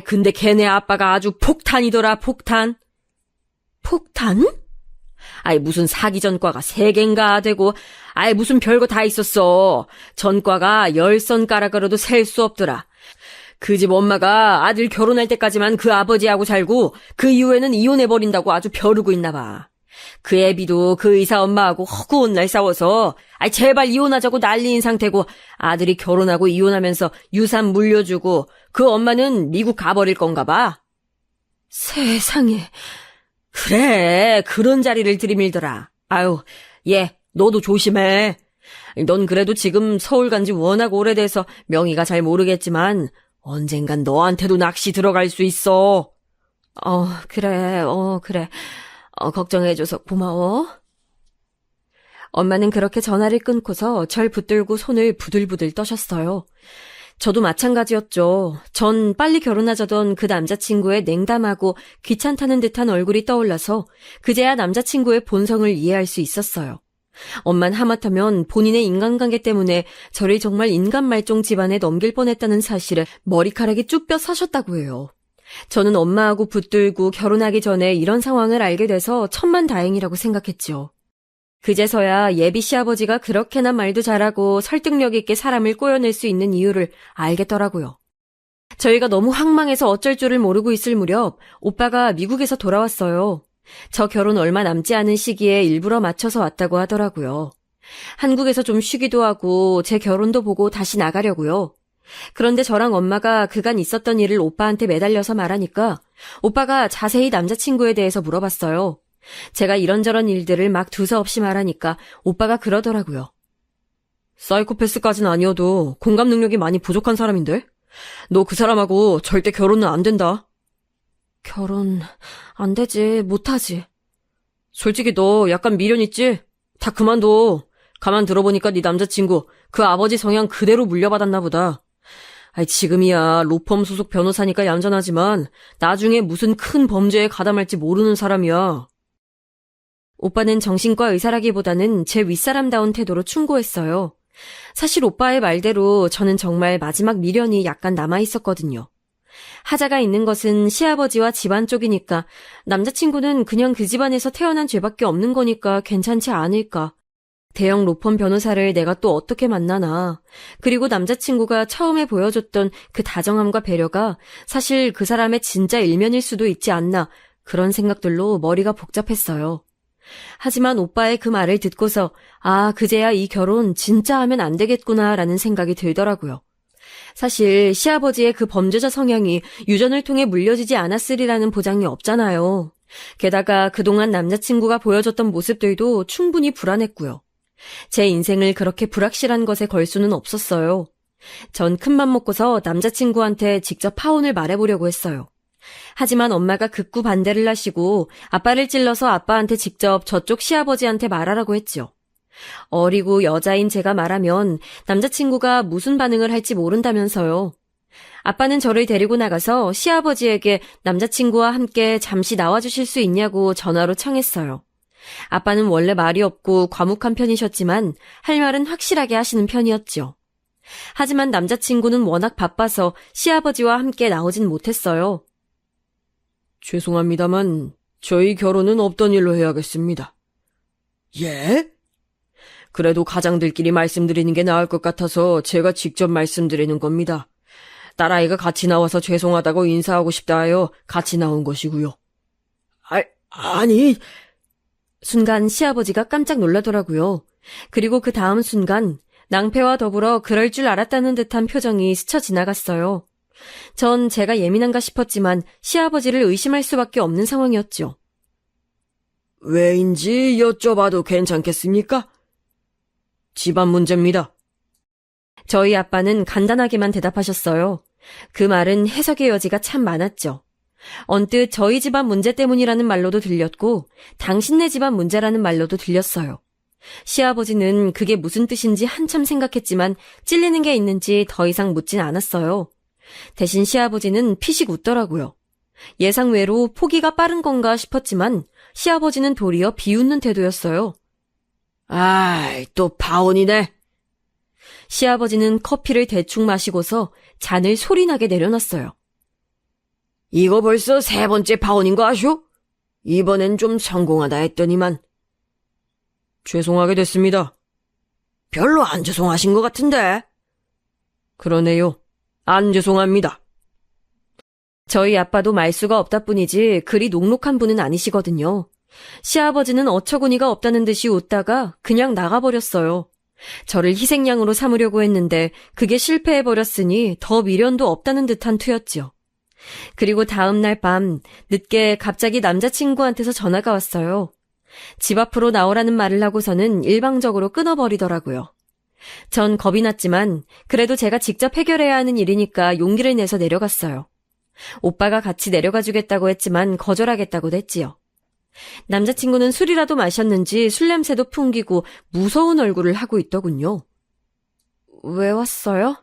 근데 걔네 아빠가 아주 폭탄이더라, 폭탄. 폭탄? 무슨 사기 전과가 3개인가 되고 무슨 별거 다 있었어. 전과가 10손가락으로도 셀 수 없더라. 그 집 엄마가 아들 결혼할 때까지만 그 아버지하고 살고 그 이후에는 이혼해버린다고 아주 벼르고 있나 봐. 그 애비도 그 의사 엄마하고 허구한 날 싸워서 제발 이혼하자고 난리인 상태고 아들이 결혼하고 이혼하면서 유산 물려주고 그 엄마는 미국 가버릴 건가 봐. 세상에. 그래, 그런 자리를 들이밀더라. 얘, 너도 조심해. 넌 그래도 지금 서울 간지 워낙 오래돼서 명의가 잘 모르겠지만 언젠간 너한테도 낚시 들어갈 수 있어. 그래. 걱정해줘서 고마워. 엄마는 그렇게 전화를 끊고서 절 붙들고 손을 부들부들 떠셨어요. 저도 마찬가지였죠. 전 빨리 결혼하자던 그 남자친구의 냉담하고 귀찮다는 듯한 얼굴이 떠올라서 그제야 남자친구의 본성을 이해할 수 있었어요. 엄만 하마터면 본인의 인간관계 때문에 저를 정말 인간 말종 집안에 넘길 뻔했다는 사실에 머리카락이 쭉 뼈 사셨다고 해요. 저는 엄마하고 붙들고 결혼하기 전에 이런 상황을 알게 돼서 천만다행이라고 생각했죠. 그제서야 예비 시아버지가 그렇게나 말도 잘하고 설득력 있게 사람을 꼬여낼 수 있는 이유를 알겠더라고요. 저희가 너무 황망해서 어쩔 줄을 모르고 있을 무렵 오빠가 미국에서 돌아왔어요. 저 결혼 얼마 남지 않은 시기에 일부러 맞춰서 왔다고 하더라고요. 한국에서 좀 쉬기도 하고 제 결혼도 보고 다시 나가려고요. 그런데 저랑 엄마가 그간 있었던 일을 오빠한테 매달려서 말하니까 오빠가 자세히 남자친구에 대해서 물어봤어요. 제가 이런저런 일들을 막 두서없이 말하니까 오빠가 그러더라고요. 사이코패스까진 아니어도 공감 능력이 많이 부족한 사람인데? 너 그 사람하고 절대 결혼은 안 된다. 결혼 안 되지, 못하지. 솔직히 너 약간 미련 있지? 다 그만둬. 가만 들어보니까 네 남자친구 그 아버지 성향 그대로 물려받았나 보다. 지금이야 로펌 소속 변호사니까 얌전하지만 나중에 무슨 큰 범죄에 가담할지 모르는 사람이야. 오빠는 정신과 의사라기보다는 제 윗사람다운 태도로 충고했어요. 사실 오빠의 말대로 저는 정말 마지막 미련이 약간 남아있었거든요. 하자가 있는 것은 시아버지와 집안 쪽이니까 남자친구는 그냥 그 집안에서 태어난 죄밖에 없는 거니까 괜찮지 않을까. 대형 로펌 변호사를 내가 또 어떻게 만나나. 그리고 남자친구가 처음에 보여줬던 그 다정함과 배려가 사실 그 사람의 진짜 일면일 수도 있지 않나. 그런 생각들로 머리가 복잡했어요. 하지만 오빠의 그 말을 듣고서 그제야 이 결혼 진짜 하면 안 되겠구나라는 생각이 들더라고요. 사실 시아버지의 그 범죄자 성향이 유전을 통해 물려지지 않았으리라는 보장이 없잖아요. 게다가 그동안 남자친구가 보여줬던 모습들도 충분히 불안했고요. 제 인생을 그렇게 불확실한 것에 걸 수는 없었어요. 전 큰맘 먹고서 남자친구한테 직접 파혼을 말해보려고 했어요. 하지만 엄마가 극구 반대를 하시고 아빠를 찔러서 아빠한테 직접 저쪽 시아버지한테 말하라고 했죠. 어리고 여자인 제가 말하면 남자친구가 무슨 반응을 할지 모른다면서요. 아빠는 저를 데리고 나가서 시아버지에게 남자친구와 함께 잠시 나와주실 수 있냐고 전화로 청했어요. 아빠는 원래 말이 없고 과묵한 편이셨지만 할 말은 확실하게 하시는 편이었죠. 하지만 남자친구는 워낙 바빠서 시아버지와 함께 나오진 못했어요. 죄송합니다만 저희 결혼은 없던 일로 해야겠습니다. 예? 그래도 가장들끼리 말씀드리는 게 나을 것 같아서 제가 직접 말씀드리는 겁니다. 딸아이가 같이 나와서 죄송하다고 인사하고 싶다 하여 같이 나온 것이고요. 아니... 순간 시아버지가 깜짝 놀라더라고요. 그리고 그 다음 순간 낭패와 더불어 그럴 줄 알았다는 듯한 표정이 스쳐 지나갔어요. 전 제가 예민한가 싶었지만 시아버지를 의심할 수밖에 없는 상황이었죠. 왜인지 여쭤봐도 괜찮겠습니까? 집안 문제입니다. 저희 아빠는 간단하게만 대답하셨어요. 그 말은 해석의 여지가 참 많았죠. 언뜻 저희 집안 문제 때문이라는 말로도 들렸고 당신네 집안 문제라는 말로도 들렸어요. 시아버지는 그게 무슨 뜻인지 한참 생각했지만 찔리는 게 있는지 더 이상 묻진 않았어요. 대신 시아버지는 피식 웃더라고요. 예상외로 포기가 빠른 건가 싶었지만 시아버지는 도리어 비웃는 태도였어요. 아이, 또 파혼이네. 시아버지는 커피를 대충 마시고서 잔을 소리나게 내려놨어요. 이거 벌써 3번째 파혼인 거 아쇼? 이번엔 좀 성공하다 했더니만. 죄송하게 됐습니다. 별로 안 죄송하신 것 같은데. 그러네요. 안 죄송합니다. 저희 아빠도 말수가 없다 뿐이지 그리 녹록한 분은 아니시거든요. 시아버지는 어처구니가 없다는 듯이 웃다가 그냥 나가버렸어요. 저를 희생양으로 삼으려고 했는데 그게 실패해버렸으니 더 미련도 없다는 듯한 투였죠. 그리고 다음 날 밤 늦게 갑자기 남자친구한테서 전화가 왔어요. 집 앞으로 나오라는 말을 하고서는 일방적으로 끊어버리더라고요. 전 겁이 났지만 그래도 제가 직접 해결해야 하는 일이니까 용기를 내서 내려갔어요. 오빠가 같이 내려가 주겠다고 했지만 거절하겠다고도 했지요. 남자친구는 술이라도 마셨는지 술 냄새도 풍기고 무서운 얼굴을 하고 있더군요. 왜 왔어요?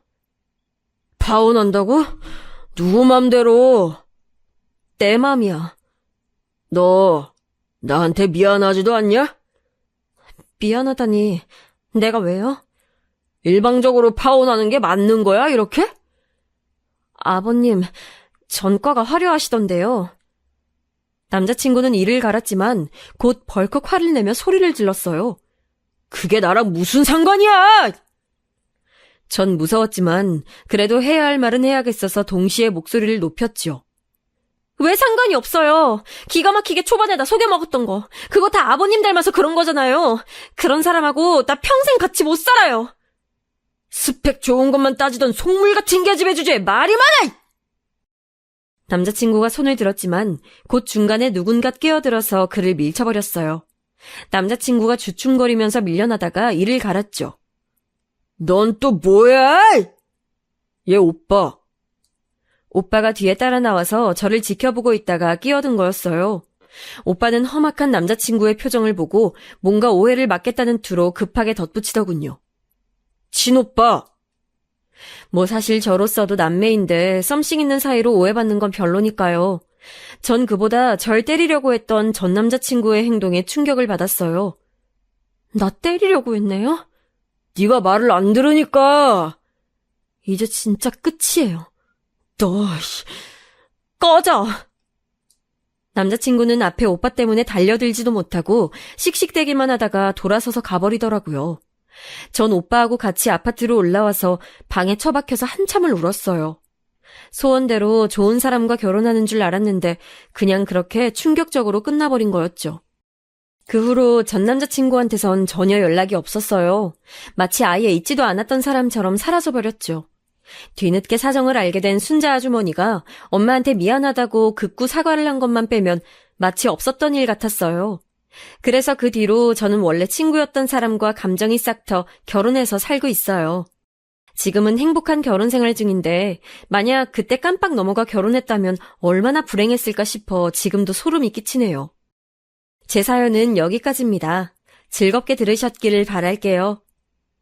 파혼한다고? 누구 맘대로? 내 맘이야. 너 나한테 미안하지도 않냐? 미안하다니. 내가 왜요? 일방적으로 파혼하는 게 맞는 거야, 이렇게? 아버님, 전과가 화려하시던데요. 남자친구는 이를 갈았지만 곧 벌컥 화를 내며 소리를 질렀어요. 그게 나랑 무슨 상관이야! 전 무서웠지만 그래도 해야 할 말은 해야겠어서 동시에 목소리를 높였죠. 왜 상관이 없어요. 기가 막히게 초반에 나 속여먹었던 거. 그거 다 아버님 닮아서 그런 거잖아요. 그런 사람하고 나 평생 같이 못 살아요. 스펙 좋은 것만 따지던 속물 같은 계집애 주제에 말이 많아! 남자친구가 손을 들었지만 곧 중간에 누군가 끼어들어서 그를 밀쳐버렸어요. 남자친구가 주춤거리면서 밀려나다가 이를 갈았죠. 넌 또 뭐야? 얘 오빠. 오빠가 뒤에 따라 나와서 저를 지켜보고 있다가 끼어든 거였어요. 오빠는 험악한 남자친구의 표정을 보고 뭔가 오해를 막겠다는 투로 급하게 덧붙이더군요. 친오빠. 뭐 사실 저로서도 남매인데 썸씽 있는 사이로 오해받는 건 별로니까요. 전 그보다 절 때리려고 했던 전 남자친구의 행동에 충격을 받았어요. 나 때리려고 했네요? 네가 말을 안 들으니까. 이제 진짜 끝이에요. 너, 꺼져! 남자친구는 앞에 오빠 때문에 달려들지도 못하고 씩씩대기만 하다가 돌아서서 가버리더라고요. 전 오빠하고 같이 아파트로 올라와서 방에 처박혀서 한참을 울었어요. 소원대로 좋은 사람과 결혼하는 줄 알았는데 그냥 그렇게 충격적으로 끝나버린 거였죠. 그 후로 전 남자친구한테선 전혀 연락이 없었어요. 마치 아예 있지도 않았던 사람처럼 사라져버렸죠. 뒤늦게 사정을 알게 된 순자 아주머니가 엄마한테 미안하다고 극구 사과를 한 것만 빼면 마치 없었던 일 같았어요. 그래서 그 뒤로 저는 원래 친구였던 사람과 감정이 싹 터 결혼해서 살고 있어요. 지금은 행복한 결혼 생활 중인데 만약 그때 깜빡 넘어가 결혼했다면 얼마나 불행했을까 싶어 지금도 소름이 끼치네요. 제 사연은 여기까지입니다. 즐겁게 들으셨기를 바랄게요.